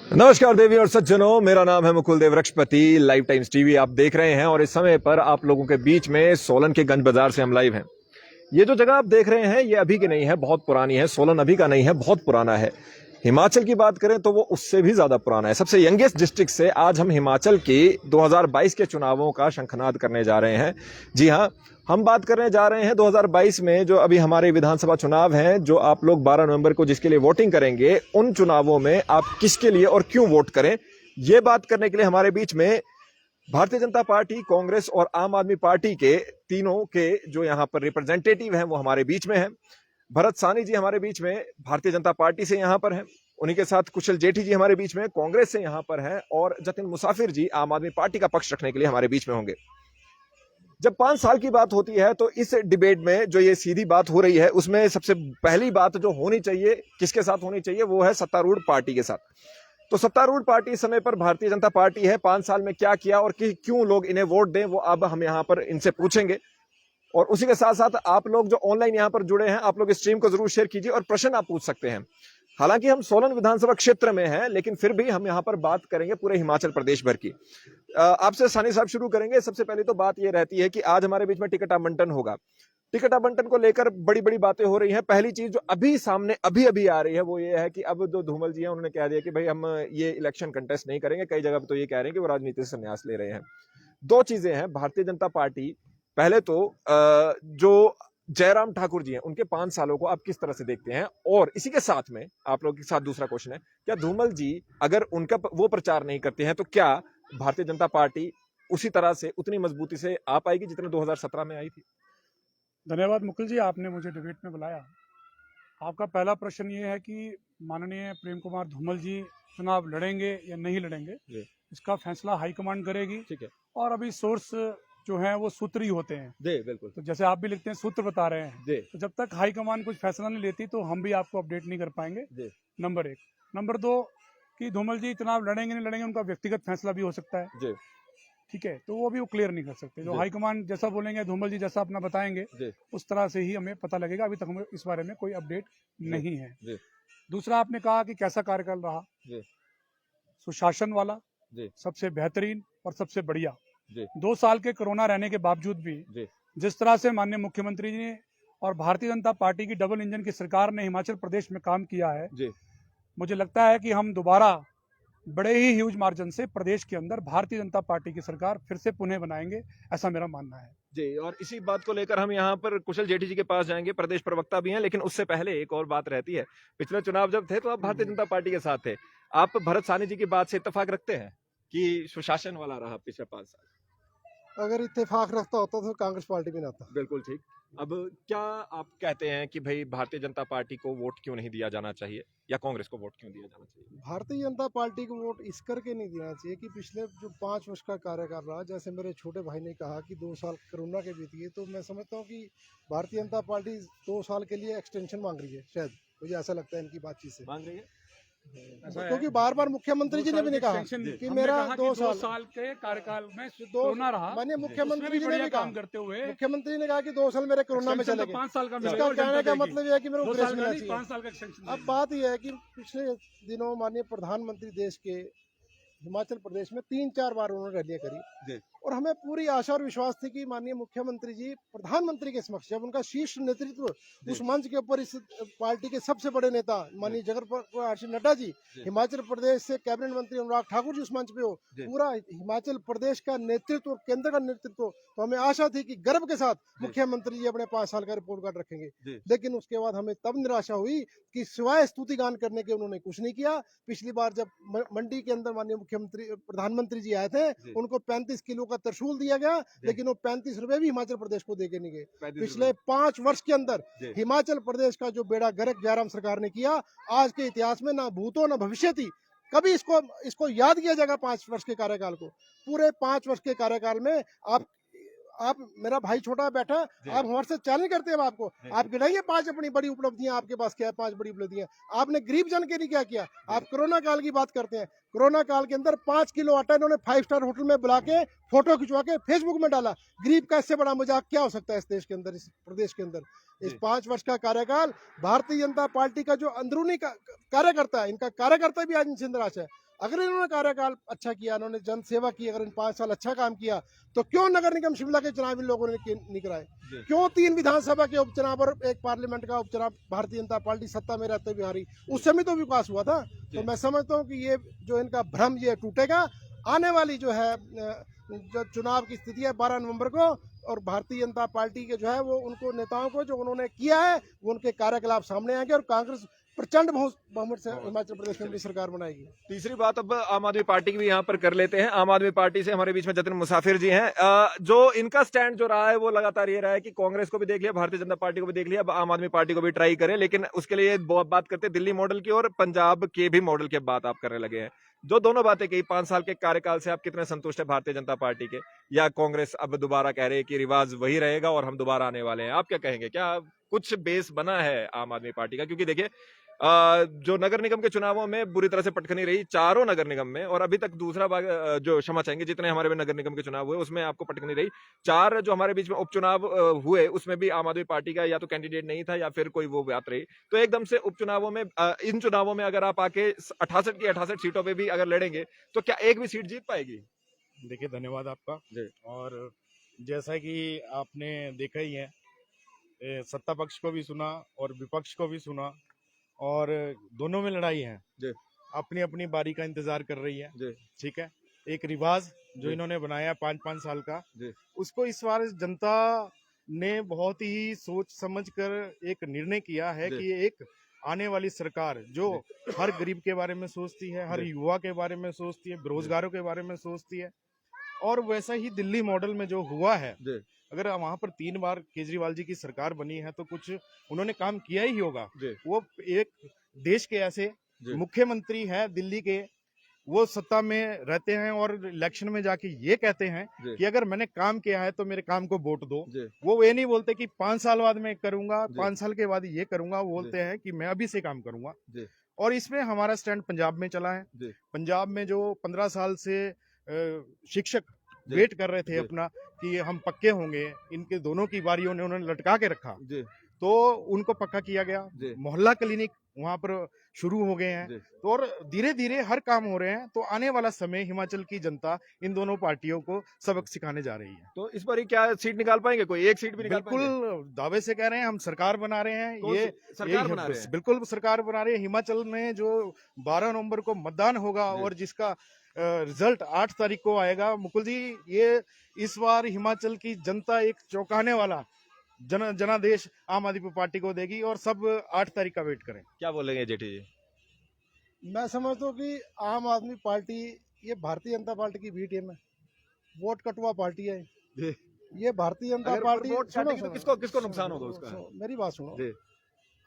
नमस्कार देवी और सज्जनों, मेरा नाम है मुकुल देव रक्षपति। लाइव टाइम्स टीवी आप देख रहे हैं और इस समय पर आप लोगों के बीच में सोलन के गंज बाजार से हम लाइव हैं। ये जो जगह आप देख रहे हैं ये अभी की नहीं है, बहुत पुरानी है। सोलन अभी का नहीं है, बहुत पुराना है। हिमाचल की बात करें तो वो उससे भी ज्यादा पुराना है। सबसे यंगेस्ट डिस्ट्रिक्ट से आज हम हिमाचल के 2022 के चुनावों का शंखनाद करने जा रहे हैं। जी हाँ, हम बात करने जा रहे हैं 2022 में जो अभी हमारे विधानसभा चुनाव हैं, जो आप लोग 12 नवंबर को जिसके लिए वोटिंग करेंगे, उन चुनावों में आप किसके लिए और क्यों वोट करें, ये बात करने के लिए हमारे बीच में भारतीय जनता पार्टी, कांग्रेस और आम आदमी पार्टी के तीनों के जो यहाँ पर रिप्रेजेंटेटिव हैं वो हमारे बीच में हैं। भरत सानी जी हमारे बीच में भारतीय जनता पार्टी से यहाँ पर हैं। उन्हीं के साथ कुशल जेठी जी हमारे बीच में कांग्रेस से यहाँ पर हैं और जतिन मुसाफिर जी आम आदमी पार्टी का पक्ष रखने के लिए हमारे बीच में होंगे। जब 5 साल की बात होती है तो इस डिबेट में जो ये सीधी बात हो रही है उसमें सबसे पहली बात जो होनी चाहिए, किसके साथ होनी चाहिए, वो है सत्तारूढ़ पार्टी के साथ। तो सत्तारूढ़ पार्टी इस समय पर भारतीय जनता पार्टी है। 5 साल में क्या किया और क्यों लोग इन्हें वोट दें, वो अब हम यहाँ पर इनसे पूछेंगे। और उसी के साथ साथ आप लोग जो ऑनलाइन यहाँ पर जुड़े हैं, आप लोग इस स्ट्रीम को जरूर शेयर कीजिए और प्रश्न आप पूछ सकते हैं। हालांकि हम सोलन विधानसभा क्षेत्र में हैं, लेकिन फिर भी हम यहाँ पर बात करेंगे पूरे हिमाचल प्रदेश भर की। आपसे सानी साहब शुरू करेंगे। सबसे पहले तो बात यह रहती है कि आज हमारे बीच में टिकट आवंटन होगा। टिकट आवंटन को लेकर बड़ी बड़ी बातें हो रही हैं। पहली चीज जो अभी सामने अभी आ रही है वो ये है कि अब जो धूमल जी हैं उन्होंने कह दिया कि भाई हम ये इलेक्शन कंटेस्ट नहीं करेंगे। कई जगह पर तो ये कह रहे हैं कि वो राजनीति से संन्यास ले रहे हैं। दो चीजें हैं। भारतीय जनता पार्टी पहले तो जो जयराम ठाकुर जी हैं उनके 5 सालों को आप किस तरह से देखते हैं, और इसी के साथ में आप लोगों के साथ दूसरा क्वेश्चन है, क्या धूमल जी अगर उनका वो प्रचार नहीं करते हैं तो क्या भारतीय जनता पार्टी उसी तरह से उतनी मजबूती से आ पाएगी जितने 2017 में आई थी? धन्यवाद मुकुल जी, आपने मुझे डिबेट में बुलाया। आपका पहला प्रश्न ये है कि माननीय प्रेम कुमार धूमल जी चुनाव लड़ेंगे या नहीं लड़ेंगे, इसका फैसला हाईकमांड करेगी। ठीक है। और अभी सोर्स जो है वो सूत्र ही होते हैं। बिल्कुल। तो जैसे आप भी लिखते हैं सूत्र बता रहे हैं, तो जब तक हाईकमांड कुछ फैसला नहीं लेती तो हम भी आपको अपडेट नहीं कर पाएंगे। नंबर 1। नंबर 2 कि धूमल जी चुनाव लड़ेंगे नहीं लड़ेंगे उनका व्यक्तिगत फैसला भी हो सकता है। ठीक है, तो वो भी वो क्लियर नहीं कर सकते। जो हाईकमांड जैसा बोलेंगे, धूमल जी जैसा अपना बताएंगे, उस तरह से ही हमें पता लगेगा। अभी तक हमें इस बारे में कोई अपडेट नहीं है। दूसरा, आपने कहा कि कैसा कार्यकाल रहा, सुशासन वाला, सबसे बेहतरीन और सबसे बढ़िया। 2 साल के कोरोना रहने के बावजूद भी जिस तरह से माननीय मुख्यमंत्री जी ने और भारतीय जनता पार्टी की डबल इंजन की सरकार ने हिमाचल प्रदेश में काम किया है, मुझे लगता है कि हम दोबारा बड़े ही ह्यूज मार्जिन से प्रदेश के अंदर भारतीय जनता पार्टी की सरकार फिर से पुनः बनाएंगे, ऐसा मेरा मानना है जी। और इसी बात को लेकर हम यहाँ पर कुशल जेठी जी के पास जाएंगे, प्रदेश प्रवक्ता भी हैं। लेकिन उससे पहले एक और बात रहती है। पिछले चुनाव जब थे तो आप भारतीय जनता पार्टी के साथ थे। आप भरत सानी जी की बात से इत्तेफाक रखते हैं कि सुशासन वाला रहा पिछले 5 साल? अगर इत्तेफाक रखता होता तो कांग्रेस पार्टी में ना था। बिल्कुल ठीक। अब क्या आप कहते हैं कि भाई भारतीय जनता पार्टी को वोट क्यों नहीं दिया जाना चाहिए, या कांग्रेस को वोट क्यों दिया जाना चाहिए? भारतीय जनता पार्टी को वोट इस करके नहीं देना चाहिए कि पिछले जो 5 वर्ष का कार्यकाल रहा, जैसे मेरे छोटे भाई ने कहा कि 2 साल कोरोना के बीत गए, तो मैं समझता हूँ कि भारतीय जनता पार्टी 2 साल के लिए एक्सटेंशन मांग रही है। शायद मुझे ऐसा लगता है इनकी बातचीत से मांग रही है, क्योंकि बार बार मुख्यमंत्री जी ने भी नहीं कहा कि मेरा 2 साल के कार्यकाल में कोरोना रहा। माननीय मुख्यमंत्री जी ने भी काम करते हुए मुख्यमंत्री ने कहा कि 2 साल मेरे कोरोना में चले गए। 5 साल का इसका कहने का मतलब यह है कि मेरे को ग्रेस मिलना 5 साल का एक्सटेंशन। अब बात यह है कि पिछले दिनों माननीय प्रधानमंत्री देश के हिमाचल प्रदेश में 3-4 बार उन्होंने रैलियां करी, और हमें पूरी आशा और विश्वास थी कि माननीय मुख्यमंत्री जी प्रधानमंत्री के समक्ष, जब उनका शीर्ष नेतृत्व उस मंच के ऊपर, इस पार्टी के सबसे बड़े नेता माननीय जगत प्रकाश नड्डा जी, हिमाचल प्रदेश से कैबिनेट मंत्री अनुराग ठाकुर जी उस मंच पे हो, पूरा हिमाचल प्रदेश का नेतृत्व, केंद्र का नेतृत्व, तो हमें आशा थी कि गर्व के साथ मुख्यमंत्री जी अपने 5 साल का रिपोर्ट कार्ड रखेंगे। लेकिन उसके बाद हमें तब निराशा हुई कि सिवाय स्तुति गान करने के उन्होंने कुछ नहीं किया। पिछली बार जब मंडी के अंदर माननीय मुख्यमंत्री प्रधानमंत्री जी आए थे, उनको 35 किलो का त्रिशूल दिया गया, लेकिन वो 35 रुपए भी हिमाचल प्रदेश को देके नहीं गए। पिछले 5 वर्ष के अंदर हिमाचल प्रदेश का जो बेड़ा गर्क जयराम सरकार ने किया, आज के इतिहास में ना भूतो ना भविष्य थी कभी इसको याद किया जाएगा। 5 वर्ष के कार्यकाल को, पूरे 5 वर्ष के कार्यकाल में आप मेरा भाई छोटा बैठा, आप हमारे से चैलेंज करते हैं आपको, आप गिनाइए 5 अपनी बड़ी उपलब्धियां, आपके पास क्या है 5 बड़ी उपलब्धियां। आपने गरीब जन के लिए क्या किया? आप कोरोना काल की बात करते हैं, कोरोना काल के अंदर 5 किलो आटा इन्होंने 5 स्टार होटल में बुला के फोटो खिंचवा के फेसबुक में डाला। गरीब का इससे बड़ा मजाक क्या हो सकता है इस देश के अंदर, इस प्रदेश के अंदर? इस 5 वर्ष का कार्यकाल भारतीय जनता पार्टी का जो अंदरूनी कार्यकर्ता है, इनका कार्यकर्ता भी आज इनसे निराश है। अगर इन्होंने कार्यकाल अच्छा किया, इन्होंने जन सेवा की, अगर इन 5 साल अच्छा काम किया, तो क्यों नगर निगम शिमला के चुनाव इन लोगों ने नहीं कराए? क्यों 3 विधानसभा के उपचुनाव और 1 पार्लियामेंट का उपचुनाव भारतीय जनता पार्टी सत्ता में रहते हुए हारी? उस समय तो विकास हुआ था। तो मैं समझता हूँ कि ये जो इनका भ्रम ये टूटेगा। आने वाली जो है जो चुनाव की स्थिति है 12 नवंबर को, और भारतीय जनता पार्टी के जो है वो उनको नेताओं को जो उन्होंने किया है वो उनके कार्यकलाप सामने आएंगे, और कांग्रेस प्रचंड बहुमत से हिमाचल प्रदेश में भी सरकार बनाएगी। तीसरी बात अब आम आदमी पार्टी की भी यहाँ पर कर लेते हैं। आम आदमी पार्टी से हमारे बीच में जतिन मुसाफिर जी हैं। जो इनका स्टैंड जो रहा है वो लगातार ये रहा है कि कांग्रेस को भी देख लिया, भारतीय जनता पार्टी को भी देख लिया, अब आम आदमी पार्टी को भी ट्राई करें, लेकिन उसके लिए बात करते हैं दिल्ली मॉडल की और पंजाब के भी मॉडल की बात आप करने लगे हैं। जो दोनों बातें कही, 5 साल के कार्यकाल से आप कितने संतुष्ट है भारतीय जनता पार्टी के, या कांग्रेस अब दोबारा कह रहे हैं कि रिवाज वही रहेगा और हम दोबारा आने वाले हैं? आप क्या कहेंगे, क्या कुछ बेस बना है आम आदमी पार्टी का? क्योंकि देखिए जो नगर निगम के चुनावों में बुरी तरह से पटखनी रही चारों नगर निगम में, और अभी तक दूसरा भाग जो क्षमा चाहेंगे जितने हमारे में नगर निगम के चुनाव हुए उसमें आपको पटखनी रही। 4 जो हमारे बीच में उपचुनाव हुए उसमें भी आम आदमी पार्टी का या तो कैंडिडेट नहीं था या फिर कोई वो बात रही। तो एकदम से उपचुनावों में इन चुनावों में अगर आप आके 68 की 68 सीटों पे भी अगर लड़ेंगे तो क्या एक भी सीट जीत पाएगी? देखिए, धन्यवाद आपका जी। और जैसा कि आपने देखा ही है, सत्ता पक्ष को भी सुना और विपक्ष को भी सुना, और दोनों में लड़ाई है। जी। अपनी अपनी बारी का इंतजार कर रही है। जी। ठीक है, एक रिवाज जो जी। इन्होंने बनाया 5-5 साल का, जी। उसको इस बार जनता ने बहुत ही सोच समझ कर एक निर्णय किया है जी। कि एक आने वाली सरकार जो हर गरीब के बारे में सोचती है, हर जी। युवा के बारे में सोचती है, बेरोजगारों के बारे में सोचती है, और वैसा ही दिल्ली मॉडल में जो हुआ है, जी। अगर वहां पर 3 बार केजरीवाल जी की सरकार बनी है तो कुछ उन्होंने काम किया ही होगा। जी। वो एक देश के ऐसे जी। मुख्यमंत्री हैं दिल्ली के, वो सत्ता में रहते हैं और इलेक्शन में जाके ये कहते हैं जी। कि अगर मैंने काम किया है तो मेरे काम को वोट दो। जी। वो ये नहीं बोलते कि 5 साल बाद मैं करूंगा, जी। 5 साल के बाद ये करूंगा, वो बोलते हैं कि मैं अभी से काम करूंगा। जी। और इसमें हमारा स्टैंड पंजाब में चला है। जी। पंजाब में जो 15 साल से शिक्षक जी। वेट कर रहे थे जी। अपना कि हम पक्के होंगे, इनके दोनों की बारियों ने उन्होंने लटका के रखा, जी। तो उनको पक्का किया गया। जी। मोहल्ला क्लिनिक वहां पर शुरू हो गए हैं। जी। तो और धीरे धीरे हर काम हो रहे हैं। तो आने वाला समय हिमाचल की जनता इन दोनों पार्टियों को सबक सिखाने जा रही है। तो इस बार ही क्या सीट निकाल पाएंगे? कोई एक सीट भी निकाल बिल्कुल पाएंगे? दावे से कह रहे हैं हम सरकार बना रहे हैं। कौन ये सी सरकार बना रहे हैं? बिल्कुल सरकार बना रहे हैं। हिमाचल में जो 12 नवंबर को मतदान होगा जी। और जिसका रिजल्ट 8 तारीख को आएगा, मुकुल जी, ये इस बार हिमाचल की जनता एक चौंकाने वाला जनादेश आम आदमी पार्टी को देगी, और सब 8 तारीख का वेट करें। क्या बोलेंगे जेठी जी? मैं समझता हूँ कि आम आदमी पार्टी ये भारतीय जनता पार्टी की बी टीम है, वोट कटुआ पार्टी है। जी। ये भारतीय जनता अगर पार्टी वोट सुनो, काटेंगे तो सुनो, किसको किसको सुनो, नुकसान सुनो, होगा उसका? सुनो, मेरी बात सुनो। जी।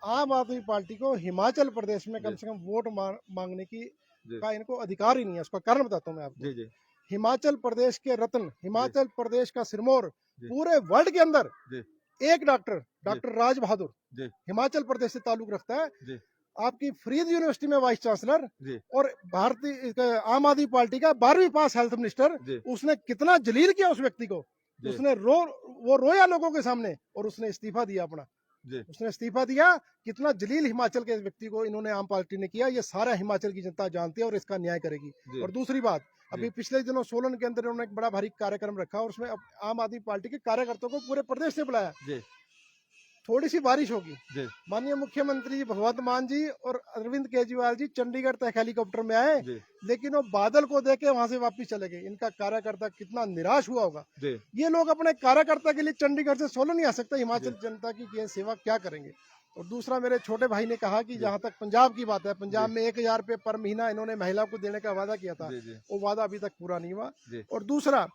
आम आदमी पार्टी को हिमाचल प्रदेश में कम जी। से कम वोट मांगने की जी। का इनको अधिकार ही नहीं है। उसका कारण बताता हूँ मैं आपको। जी। जी। हिमाचल प्रदेश के रत्न, हिमाचल प्रदेश का सिरमौर, जी। पूरे वर्ल्ड के अंदर जी। एक डॉक्टर राज बहादुर जी। हिमाचल प्रदेश से ताल्लुक रखता है। जी। आपकी फरीद यूनिवर्सिटी में वाइस चांसलर, जी। और भारतीय आम आदमी पार्टी का 12वीं पास हेल्थ मिनिस्टर। जी। उसने कितना जलील किया उस व्यक्ति को। जी। उसने वो रोया लोगों के सामने, और उसने इस्तीफा दिया अपना। जी। उसने इस्तीफा दिया। कितना जलील हिमाचल के व्यक्ति को इन्होंने आम पार्टी ने किया, ये सारा हिमाचल की जनता जानती है और इसका न्याय करेगी। जी। और दूसरी बात, अभी पिछले दिनों सोलन के अंदर उन्होंने एक बड़ा भारी कार्यक्रम रखा, और उसमें आम आदमी पार्टी के कार्यकर्ताओं को पूरे प्रदेश से बुलाया। जी। थोड़ी सी बारिश होगी, जी। माननीय मुख्यमंत्री भगवंत मान जी और अरविंद केजरीवाल जी चंडीगढ़ तक हेलीकॉप्टर में आए, जी। लेकिन वो बादल को देख के वहां से वापस चले गए। इनका कार्यकर्ता कितना निराश हुआ होगा। जी। ये लोग अपने कार्यकर्ता के लिए चंडीगढ़ से सोलन नहीं आ सकते। हिमाचल जी। जनता की ये सेवा क्या करेंगे? और दूसरा, मेरे छोटे भाई ने कहा कि जी। जहां तक पंजाब की बात है, पंजाब जी। में 1000 रुपये पर महीना इन्होंने महिला को देने का वादा किया था। जी। जी। वो वादा अभी तक पूरा नहीं हुआ। जी। और दूसरा,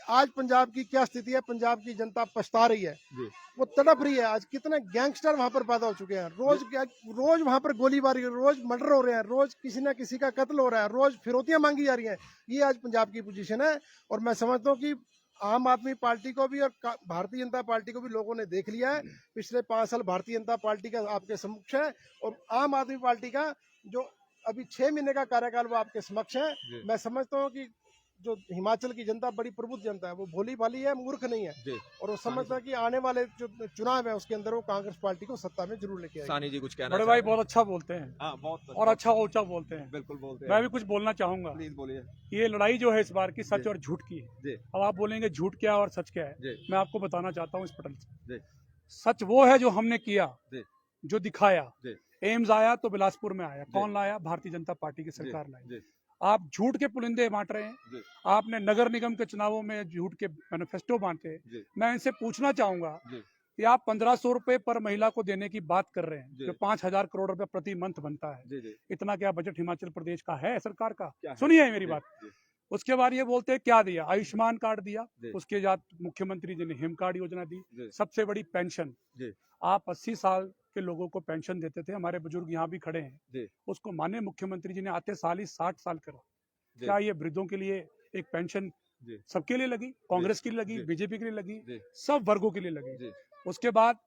आज पंजाब की क्या स्थिति है? पंजाब की जनता पछता रही है, जी। वो तड़प रही है। आज कितने गैंगस्टर वहां पर पैदा हो चुके हैं। रोज वहां पर गोलीबारी, रोज मर्डर हो रहे हैं, रोज किसी ना किसी का कत्ल हो रहा है, रोज फिरौतियां मांगी जा रही हैं। ये आज पंजाब की पोजीशन है। और मैं समझता हूँ कि आम आदमी पार्टी को भी और भारतीय जनता पार्टी को भी लोगों ने देख लिया है। पिछले 5 साल भारतीय जनता पार्टी का आपके समक्ष है, और आम आदमी पार्टी का जो अभी 6 महीने का कार्यकाल वो आपके समक्ष है। मैं समझता हूँ कि जो हिमाचल की जनता बड़ी प्रबुद्ध जनता है, वो भोली भाली है, मूर्ख नहीं है, और वो समझता है कि आने वाले जो चुनाव है उसके अंदर वो कांग्रेस पार्टी को सत्ता में जरूर लेके आएगी। सानी जी कुछ कहना बड़े भाई बहुत अच्छा बोलते हैं हाँ, बहुत और अच्छा ऊंचा बोलते हैं। बिल्कुल बोलते मैं भी कुछ बोलना चाहूंगा। प्लीज बोलिए। ये लड़ाई जो है इस बार की सच जी। और झूठ की है। जी। अब आप बोलेंगे झूठ क्या है और सच क्या है, जी। मैं आपको बताना चाहता हूँ इस पटल से। जी। सच वो है जो हमने किया, जी। जो दिखाया। जी। एम्स आया तो बिलासपुर में आया, कौन लाया? भारतीय जनता पार्टी की सरकार लाई। आप झूठ के पुलिंदे बांट रहे हैं। आपने नगर निगम के चुनावों में झूठ के मैनिफेस्टो बांटे। मैं इनसे पूछना चाहूंगा कि आप 1500 रुपए पर महिला को देने की बात कर रहे हैं, जो 5000 करोड़ रुपए प्रति मंथ बनता है। इतना क्या बजट हिमाचल प्रदेश का है, सरकार का? सुनिए मेरी बात। उसके बाद ये बोलते हैं क्या दिया? आयुष्मान कार्ड दिया, उसके बाद मुख्यमंत्री जी ने हिम कार्ड योजना दी, सबसे बड़ी पेंशन। आप 80 साल के लोगों को पेंशन देते थे, हमारे बुजुर्ग यहाँ भी खड़े हैं, उसको माननीय मुख्यमंत्री जी ने आते साल ही 60 साल करा। क्या ये वृद्धों के लिए एक पेंशन सबके लिए लगी? कांग्रेस के लिए लगी, बीजेपी के लिए लगी, सब वर्गों के लिए लगी। उसके बाद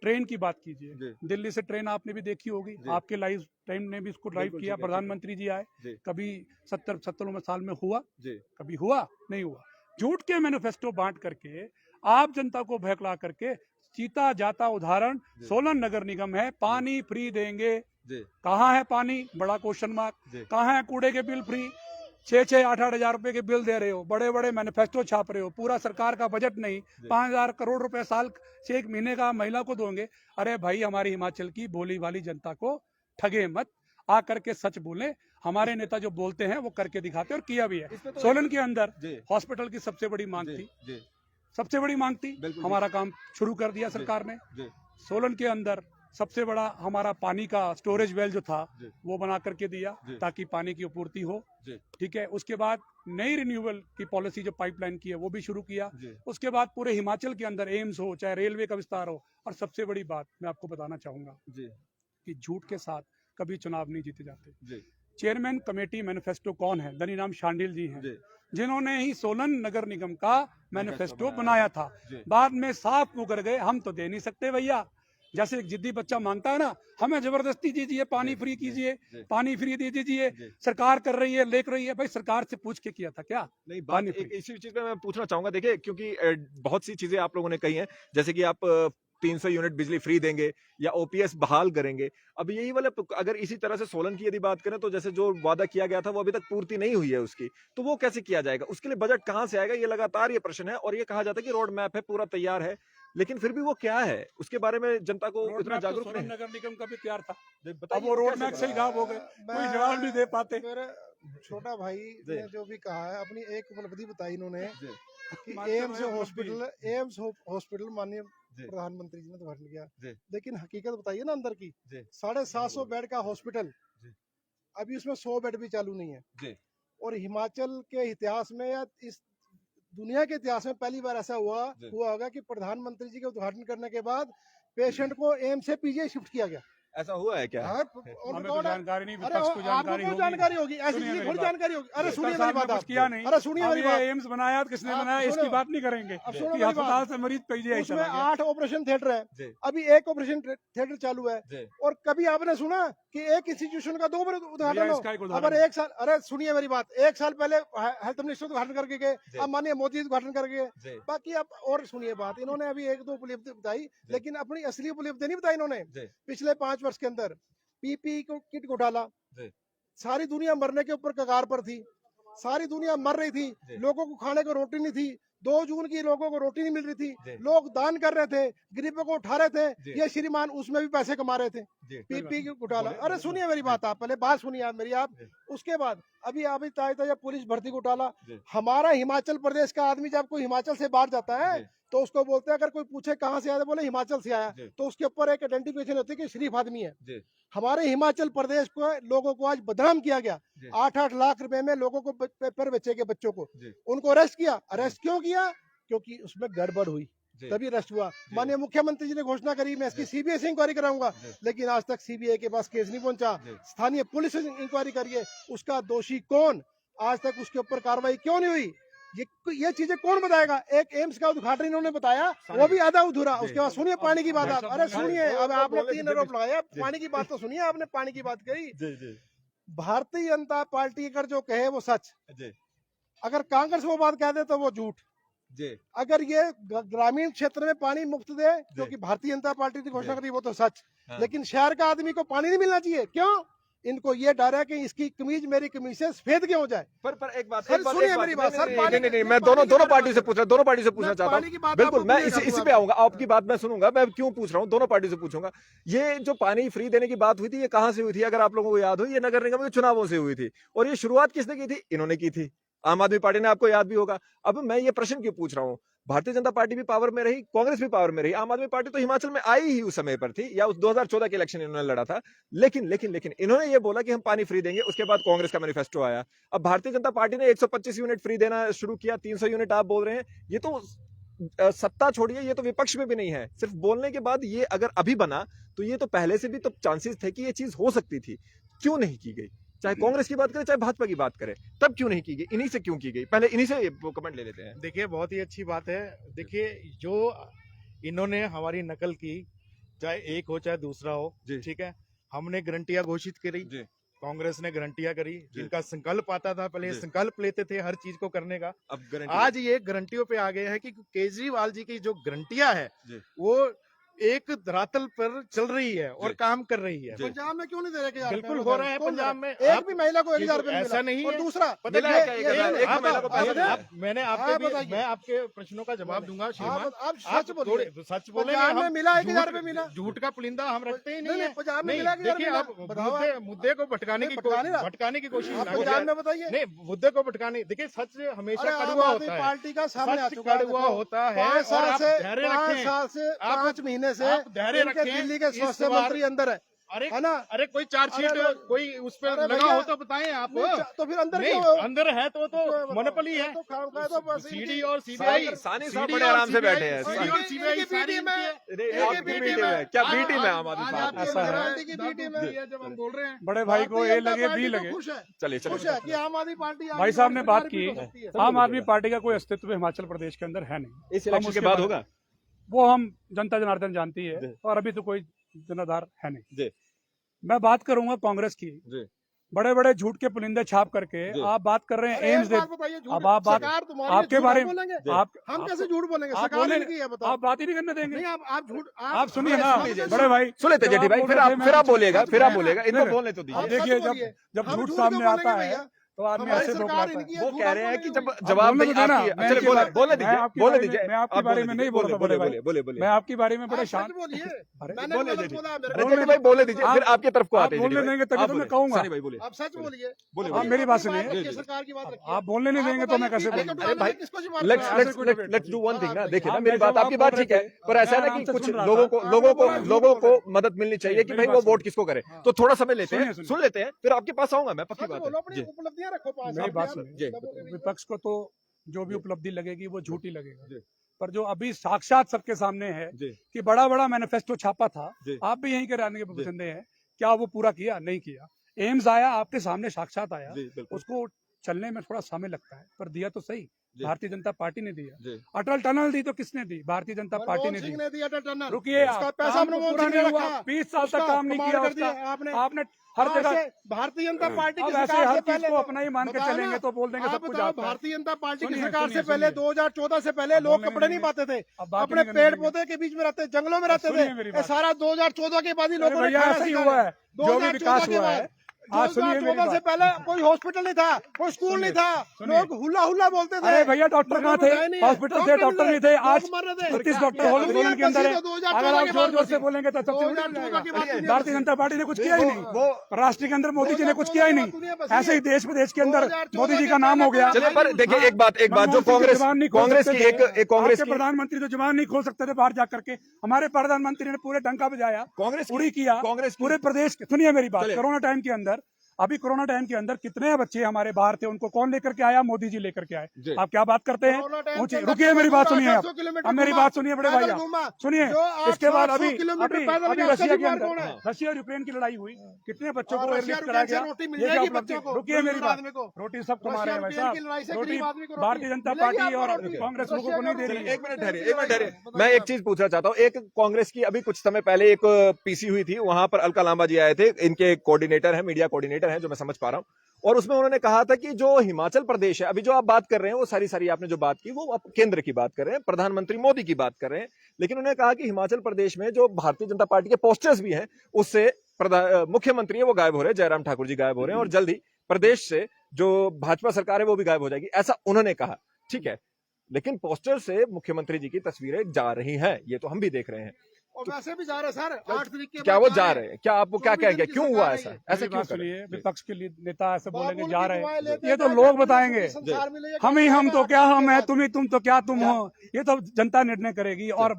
ट्रेन की बात कीजिए, दिल्ली से ट्रेन आपने भी देखी होगी, आपके लाइव टाइम ने भी इसको ड्राइव किया, प्रधानमंत्री जी आए, कभी 70 साल में हुआ? कभी हुआ? नहीं हुआ। झूठ के मैनिफेस्टो बांट करके आप जनता को बहकला करके, चीता जाता उदाहरण सोलन नगर निगम है, पानी फ्री देंगे। कहाँ है पानी? बड़ा क्वेश्चन मार्क। कहाँ है कूड़े के बिल फ्री? 6-8 हजार रुपए के बिल दे रहे हो, बड़े बड़े मैनिफेस्टो छाप रहे हो, पूरा सरकार का बजट नहीं, 5000 करोड़ रुपए साल से एक महीने का महिला को दोगे। अरे भाई, हमारी हिमाचल की भोली भाली जनता को ठगे मत, आकर के सच बोले। हमारे नेता जो बोलते हैं वो करके दिखाते हैं, और किया भी है। सोलन के अंदर हॉस्पिटल की सबसे बड़ी मांग थी, सबसे बड़ी मांग थी, हमारा काम शुरू कर दिया सरकार ने। सोलन के अंदर सबसे बड़ा हमारा पानी का स्टोरेज वेल जो था वो बना करके दिया, ताकि पानी की आपूर्ति हो। ठीक है। उसके बाद नई रिन्यूएबल की पॉलिसी जो पाइपलाइन की है वो भी शुरू किया। उसके बाद पूरे हिमाचल के अंदर एम्स हो, चाहे रेलवे का विस्तार हो। और सबसे बड़ी बात मैं आपको बताना चाहूंगा कि झूठ के साथ कभी चुनाव नहीं जीते जाते। चेयरमैन कमेटी मैनिफेस्टो कौन है? धनीराम शांडिल जी हैं, जिन्होंने ही सोलन नगर निगम का मैनिफेस्टो बनाया था। बाद में साफ मुकर गए, हम तो दे नहीं सकते भैया। जैसे एक जिद्दी बच्चा मांगता है ना, हमें जबरदस्ती दीजिए, पानी फ्री कीजिए, पानी फ्री दे दीजिए, सरकार कर रही है, लेक रही है। भाई, सरकार से पूछ के किया था क्या? नहीं, बात इसी चीज पे मैं पूछना चाहूंगा। देखिए, क्योंकि बहुत सी चीजें आप लोगों ने कही हैं, जैसे कि आप 300 यूनिट बिजली फ्री देंगे या ओपीएस बहाल करेंगे। अब यही वाला, अगर इसी तरह से सोलन की यदि बात करें, तो जैसे जो वादा किया गया था वो अभी तक पूर्ति नहीं हुई है उसकी, तो वो कैसे किया जाएगा? उसके लिए बजट कहां से आएगा? ये लगातार ये प्रश्न है। और ये कहा जाता है कि रोड मैप है, पूरा तैयार है, लेकिन फिर भी वो क्या है, उसके बारे में जनता को इतना जागरूक नहीं। नगर निगम का भी तैयार था, अब वो रोड मैप से ही गायब हो गए, कोई जवाब नहीं दे पाते। मेरे छोटा भाई ने जो भी कहा है, अपनी एक उपलब्धि बताई इन्होंने कि एम्स हॉस्पिटल माननीय प्रधानमंत्री जी ने उद्घाटन किया। लेकिन हकीकत बताइए ना अंदर की, 750 बेड का हॉस्पिटल, अभी उसमें 100 बेड भी चालू नहीं है। और हिमाचल के इतिहास में या इस दुनिया के इतिहास में पहली बार ऐसा हुआ होगा कि प्रधानमंत्री जी के उद्घाटन करने के बाद पेशेंट को एम्स से पीजीआई शिफ्ट किया गया। ऐसा हुआ है क्या? हमें तो जानकारी नहीं, अरे आपको जानकारी होगी, ऐसी चीज थोड़ी जानकारी होगी। अरे सुनिए मेरी बात, कुछ किया नहीं। अरे सुनिए मेरी बात, एम्स बनाया किसने बनाया इसकी बात नहीं करेंगे कि अस्पताल से मरीज पीजीआई उसमें 8 ऑपरेशन थिएटर है, अभी एक ऑपरेशन थिएटर चालू है। और कभी आपने सुना कि एक इंस्टीट्यूशन का 2 बार उद्घाटन हो? अगर एक साल, अरे सुनिए मेरी बात, 1 साल पहले हेल्थ मिनिस्टर उद्घाटन करके गए, अब माननीय मोदी उद्घाटन करके गए। बाकी अब और सुनिए बात, इन्होंने अभी 1-2 उपलब्धि बताई, लेकिन अपनी असली उपलब्धि नहीं बताई इन्होंने। पिछले 5 वर्ष के अंदर पीपी किट घोटाला, सारी दुनिया मरने के ऊपर कगार पर थी, सारी दुनिया मर रही थी, लोगों को खाने को रोटी नहीं थी, 2 जून की लोगों को रोटी नहीं मिल रही थी, लोग दान कर रहे थे, गरीबों को उठा रहे थे, ये श्रीमान उसमें भी पैसे कमा रहे थे। पीपी की घोटाला, अरे सुनिए मेरी बात, आप पहले बात सुनिए आप मेरी। आप उसके बाद अभी ताजा पुलिस भर्ती घोटाला। हमारा हिमाचल प्रदेश का आदमी जब कोई हिमाचल से बाहर जाता है तो उसको बोलते हैं, अगर कोई पूछे कहाँ से आया, बोले हिमाचल से आया, तो उसके ऊपर एक आइडेंटिफिकेशन होती है कि शरीफ आदमी है। हमारे हिमाचल प्रदेश को लोगों को आज बदनाम किया गया। 8-8 लाख रुपए में लोगों को पेपर बेचे के बच्चों को, उनको अरेस्ट किया। अरेस्ट क्यों किया? क्योंकि उसमें गड़बड़ हुई, तभी अरेस्ट हुआ। माननीय मुख्यमंत्री जी ने घोषणा करी, मैं इसकी सीबीआई से इंक्वायरी कराऊंगा, लेकिन आज तक सीबीआई के पास केस नहीं पहुंचा। स्थानीय पुलिस इंक्वायरी करिए, उसका दोषी कौन, आज तक उसके ऊपर कार्रवाई क्यों नहीं हुई? ये चीजें कौन बताएगा? एक एम्स का उद्घाटन इन्होंने बताया, वो भी आधा अधूरा। उसके बाद सुनिए पानी की बात। अरे सुनिए, अब आपने 3 आरोप लगाया, पानी की बात तो सुनिए। आपने पानी की बात कही, भारतीय जनता पार्टी अगर जो कहे वो सच, अगर कांग्रेस वो बात कह दे तो वो झूठ। जी अगर ये ग्रामीण क्षेत्र में पानी मुफ्त दे, जो कि भारतीय जनता पार्टी ने घोषणा करी, वो तो सच। हाँ। लेकिन शहर का आदमी को पानी नहीं मिलना चाहिए, क्यों? इनको ये डर है कि इसकी कमीज मेरी कमीज से सफेद क्यों हो जाए। पर एक बात, सर, सुनिए मेरी बात, सर, पानी- नहीं, मैं दोनों पार्टी से पूछ रहा हूँ, दोनों पार्टी से पूछना चाहता पानी की हूँ। बात बिल्कुल, आपको मैं पूरी इसी करूंगा। पे आऊंगा, आपकी बात मैं सुनूंगा। मैं क्यों पूछ रहा हूँ, दोनों पार्टी से पूछूंगा। ये जो पानी फ्री देने की बात हुई थी, ये कहाँ से हुई थी? अगर आप लोगों को याद हो, ये नगर निगम के चुनावों से हुई थी। और ये शुरुआत किसने की थी? इन्होंने की थी, आम आदमी पार्टी ने, आपको याद भी होगा। अब मैं ये प्रश्न क्यों पूछ रहा हूँ, भारतीय जनता पार्टी भी पावर में रही, कांग्रेस भी पावर में रही, आम आदमी पार्टी तो हिमाचल में आई ही उस समय पर थी, या उस 2014 के इलेक्शन इन्होंने लड़ा था। लेकिन इन्होंने ये बोला कि हम पानी फ्री देंगे, उसके बाद कांग्रेस का मैनिफेस्टो आया। अब भारतीय जनता पार्टी ने 125 यूनिट फ्री देना शुरू किया, 300 यूनिट आप बोल रहे हैं। ये तो सत्ता छोड़िए, ये तो विपक्ष में भी नहीं है, सिर्फ बोलने के बाद ये अगर अभी बना, तो ये तो पहले से भी तो चांसेस थे कि ये चीज हो सकती थी। क्यों नहीं की गई? चाहे कांग्रेस की बात करें, चाहे भाजपा की बात करें, तब क्यों नहीं की गई? इन्हीं से क्यों की गई? पहले इन्हीं से कमेंट ले लेते हैं। देखिए, बहुत ही अच्छी बात है। देखिए, जो इन्होंने हमारी नकल की, चाहे एक हो चाहे दूसरा हो, ठीक है, हमने गारंटियां घोषित करी, कांग्रेस ने गारंटियां करी। जिनका संकल्प आता था, पहले संकल्प लेते थे हर चीज को करने का, अब आज ये गारंटियों पे आ गए हैं कि केजरीवाल जी की जो गारंटियां है वो एक धरातल पर चल रही है और काम कर रही है। पंजाब में क्यों नहीं दे रहे? बिल्कुल हो रहा है पंजाब में। एक भी महिला को 1000 रुपए ऐसा नहीं और है। दूसरा पता मिला है है क्या? एक महिला को पैसा दिया है? मैं आपके प्रश्नों का जवाब दूंगा श्रीमान। आप सच बोलिए। सच बोलेंगे पंजाब में हम। मिला 1000 रुपए मिला। झूठ का पुलिंदा हम रखते ही नहीं है। पंजाब में नहीं, मिला 1000 देखिए, आप बताओ। मुद्दे को भटकाने की कोशिश आप ना पंजाब करें। में बताइए। नहीं, मुद्दे को भटकाने, देखिए, सच हमेशा अरे आम कड़वा आदमी होता है। पार्टी का सामने आ सच चुका है। कड़वा देखो, होता है। 5 और साल आप से धैर्य 5 रखें। साल से आप- 5 महीने से आप धैर्य इनके रखें। दिल्ली के इस स्वास्थ्य बार- मंत्री अंदर है। अरे है ना? अरे कोई चार्जशीट अरे कोई उस पर अरे लगा भैया, हो तो बताएं आप। तो फिर अंदर नहीं, क्यों हो? अंदर है तो बताओ। मोनोपोली है। तो खामखा तो बस सीडी और सीबीआई, सानी साहब बड़े आराम से बैठे हैं। सीडी और सीबीआई इनकी सारी बीटी में- आपकी बी टीम है क्या? बी टीम है आम आदमी आज पार्टी? आप ऐसा है। पार्टी की बी टीम है। जब हम बोल रहे हैं बड़े भाई को भारतीय ए जनता लगे पार्टी बी तो लगे। खुश है। चलिए खुश है कि आम आदमी पार्टी भाई साहब ने बात की, भी हो सकती है। आम आदमी पार्टी का कोई अस्तित्व हिमाचल प्रदेश के अंदर है नहीं। इस इलेक्शन के बाद होगा? वो हम जनता जनार्दन जानती है, और अभी तो कोई जनाधार है नहीं। जी। मैं बात करूंगा कांग्रेस की। जी। बड़े बड़े झूठ के पुलिंदे छाप करके जी। आप बात कर रहे हैं अरे एम्स एक दे। बात बताइए, झूठ- अब आप बात- सरकार तुम्हारी आपके झूठ बारे आप में बोलेंगे? आप हम कैसे झूठ बोलेंगे? आप सरकार बोले- इनकी है, बताओ। आप बात ही नहीं करने देंगे। नहीं, आप झूठ आप सुनिए ना लीजिए। बड़े भाई, सुन लेते जब जेठी आप भाई, बोल फिर रहे थे, आप मैं फिर आप कुछ- बोलेगा, फिर आप बोलेगा, इनको नहीं, बोलने तो अब दीजिए। देखिए, सच बोलिए। जब हम झूठ झूठ सामने क्यों आता बोलेंगे है भैया? तो आदमी हमारी ऐसे सरकार बोलता इनकी है। है, वो झूठ कह आप रहे हैं कि बोलेंगे जब भैया। जवाब बोलने नहीं दो ना, आपकी है। मैं चलिए इनकी बोले बात- बोले मैं दीजिए, आपकी बोले बारे में- दीजिए। मैं आपकी आप बारे बोले में दीजिए, नहीं बोल रहा था बोले बड़े बोले बोले बोले मैं आपकी बारे में बड़े आप शांत। सच बोलिए। अरे मैंने बोले गलत जेठी। बोला, मेरे अरे को जेठी भाई बोले दीजिए, आप- फिर आपकी तरफ को आप आते हैं। बोलने जेठी भाई। देंगे तभी आप तो मैं बोले। कहूंगा। सानी भाई बोले। आप सच बोलिए। बोले आप बोले। मेरी बात अपनी सुनिए। रखिए, जी, जी। सरकार की बात रखिए। आप बोलने नहीं देंगे तो मैं कैसे अरे बोलूं? अरे भाई, किसको जुबान लेट्स पर आ रहा है? Let's let's let's do one thing ना। देखिए ना, आप मेरी बात, जब आपकी आप बात बोल ठीक है, रहे थे, पर ऐसा है मैं ना कि आराम से कुछ सुन रहा लोगों था। को आपने लोगों को बोला झूठ लोगों को बोल रहे मदद मिलनी चाहिए कि मेरी भाई बात वो सुनिए। वोट किसको करे। तो थोड़ा समय लेते हैं, सुनिए। सुन लेते हैं, फिर आपके पास आऊंगा मैं, पक्की सच बात बोलो, है। अपनी जी उपलब्धियां रखो। 5 मेरी साल बात की। सुनिए। जी। विपक्ष को तो जो भी जी। उपलब्धि लगेगी वो झूठी जी। लगेगा, पर जो अभी साक्षात सबके सामने है जी कि बड़ा बड़ा मैनिफेस्टो छापा था, जी। आप भी यहीं के रहने के बसिंदे हैं, क्या वो पूरा किया? नहीं किया। एम्स आया, आपके सामने साक्षात आया, जी बिल्कुल। उसको चलने में थोड़ा समय लगता है, पर दिया तो सही। जी। भारतीय जनता पार्टी ने दिया। जी। अटल टनल दी तो किसने दी? भारतीय जनता पार्टी ने मनमोहन दी। सिंह ने दिया था टनल। रुकिए, उसका आप पैसा काम तो मनमोहन पूरा सिंह ने नहीं हुआ, रखा। 20 साल तक उसका काम नहीं कमाल किया कर उसका। दिया आपने। आपने हर जगह भारतीय जनता पार्टी की अब ऐसे सरकार हर से चीज पहले को अपना ही मान के बताओ ना, चलेंगे तो बोल देंगे आप सब कुछ बताओ, आपका है। भारतीय जनता पार्टी की सुनिए, सरकार से सुनिए, पहले सुनिए। 2014 से पहले अब लोग बोलने कपड़े नहीं नहीं पाते थे, अब बात अपने नहीं करने पेड़ देंगे। पौधे के बीच में रहते, जंगलों में रहते सुनिए थे। मेरी ये बात। सारा 2014 के बाद ही अरे लोगों ने भैया खाना ऐसा ही सीखा हुआ है। है, जो भी विकास 2014 के हुआ है। बाद आज सुनिए मेरी 2014 से बात। पहले कोई हॉस्पिटल नहीं था, कोई स्कूल सुनिए, नहीं था, सुनिए। लोग हुल्ला हुल्ला बोलते थे। अरे भैया डॉक्टर कहाँ थे? हॉस्पिटल थे, डॉक्टर नहीं थे। आज 33 डॉक्टर सोलन के अंदर है। अगर आप जोर जोर से बोलेंगे तो सबसे बड़ी भारतीय जनता पार्टी ने कुछ किया ही नहीं। वो राष्ट्र के अंदर मोदी जी ने कुछ किया ही नहीं। ऐसे ही देश विदेश के अंदर मोदी जी का नाम हो गया। चलिए, पर देखिए एक बात जो मनमोहन सिंह कांग्रेस जुबान नहीं खोल कांग्रेस सकते की थे। एक कांग्रेस आपके की प्रधानमंत्री तो जुबान नहीं खोल सकते थे बाहर जा करके। हमारे प्रधानमंत्री ने पूरे डंका बजाया, कांग्रेस की- पूरी किया कांग्रेस की- पूरे प्रदेश। सुनिए मेरी बात, चलिए। कोरोना टाइम के अंदर, अभी कोरोना टाइम के अंदर कितने बच्चे हमारे बाहर थे, उनको कौन लेकर के आया? मोदी जी लेकर के जी। आए। आप क्या बात करते हैं? कोरोना टाइम ऊंची- के अंदर रुकिए मेरी बात सुनिए आप। 800 किलोमीटर अब मेरी घूमा, बात सुनिए बड़े पैदल भैया, घूमा। सुनिए। जो आप इसके बाद 700 अभी किलोमीटर अभी पैदल अभी गया, रशिया उसका के जुबान अंदर कौन है? रशिया और यूक्रेन की लड़ाई हुई, कितने बच्चों और को रशिया एयरलिफ्ट और कराया यूक्रेन से गया। रोटी मिल ये क्या जाएगी उपलब्धि? बच्चों को, रुकिए मेरी गरीब बात, आदमी को। रोटी सब कमा रहे हैं भाई रशिया और यूक्रेन की साहब। लड़ाई से रोटी गरीब आदमी को रोटी भारतीय जनता मिलेगी पार्टी आपको और रोटी। कांग्रेस लोगों को नहीं दे रही है। एक मिनट ठहरिए, एक मिनट ठहरिए। मैं एक चीज पूछना चाहता हूँ। एक कांग्रेस की अभी कुछ समय पहले एक पीसी हुई थी, वहां पर अलका लांबा जी आए थे, इनके कोऑर्डिनेटर है, मीडिया कोऑर्डिनेटर हैं जो मैं समझ पा रहा हूं, और उसमें उन्होंने कहा था कि जो हिमाचल प्रदेश है, अभी जो आप बात कर रहे हैं वो सारी सारी आपने जो बात की वो आप केंद्र की बात कर रहे हैं, प्रधानमंत्री मोदी की बात कर रहे हैं, लेकिन उन्होंने कहा कि हिमाचल प्रदेश में जो भारतीय जनता पार्टी के पोस्टर्स भी हैं उससे मुख्यमंत्री है वो गायब हो रहे हैं, जयराम ठाकुर जी गायब हो रहे हैं, और जल्द ही प्रदेश से जो भाजपा सरकार है वो भी गायब हो जाएगी, ऐसा उन्होंने कहा। ठीक है, लेकिन पोस्टर से मुख्यमंत्री जी की तस्वीरें जा रही हैं, ये तो हम भी देख रहे हैं। और वैसे भी जा रहे हैं सर, 8 तारीख के क्या बाद वो जा जा रहे रहे हैं? क्या आपको क्या क्या क्यों हुआ ऐसा? ऐसा क्यों कर रहे सुनिए, हैं? विपक्ष के लिए नेता ऐसे बोलेंगे बाबुल जा की रहे दुआएं हैं, लेते ये तो हैं, लोग बताएंगे। संसार में ले जाके हम ही हम तो क्या हम है, बाद। तुम ही तुम तो क्या तुम हो, ये तो जनता निर्णय करेगी और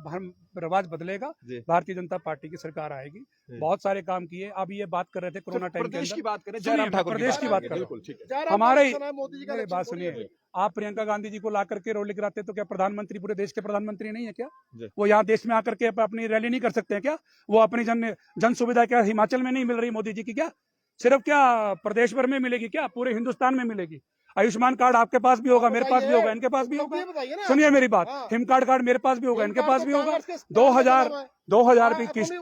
रिवाज बदलेगा। जी। भारतीय जनता पार्टी की सरकार आएगी, बहुत सारे काम किए। अब ये बात कर रहे थे कोरोना टाइम के प्रदेश की अंदर, बात करें, सुनिए, जयराम ठाकुर प्रदेश की बात कर रहा हूं। बिल्कुल ठीक है। जयराम हमारे ठाकुर सुना, मोदी जी का मेरी इलेक्शन बात थोड़ी सुनिए, है। आप प्रियंका गांधी जी को ला करके रैली कराते तो क्या प्रधानमंत्री पूरे देश के प्रधानमंत्री नहीं है क्या? जी। वो यहाँ देश में आकर के अपनी रैली नहीं कर सकते हैं क्या? वो अपनी जन सुविधा क्या हिमाचल में नहीं मिल रही मोदी जी की क्या? सिर्फ क्या प्रदेश भर में मिलेगी क्या? पूरे हिंदुस्तान में मिलेगी। आयुष्मान कार्ड आपके पास भी होगा, मेरे पास भी होगा, इनके पास भी होगा। ये बताइए ना। सुनिए मेरी बात, हाँ। हिम कार्ड मेरे पास भी होगा, इनके पास भी होगा। 2000 2000 की किस्त,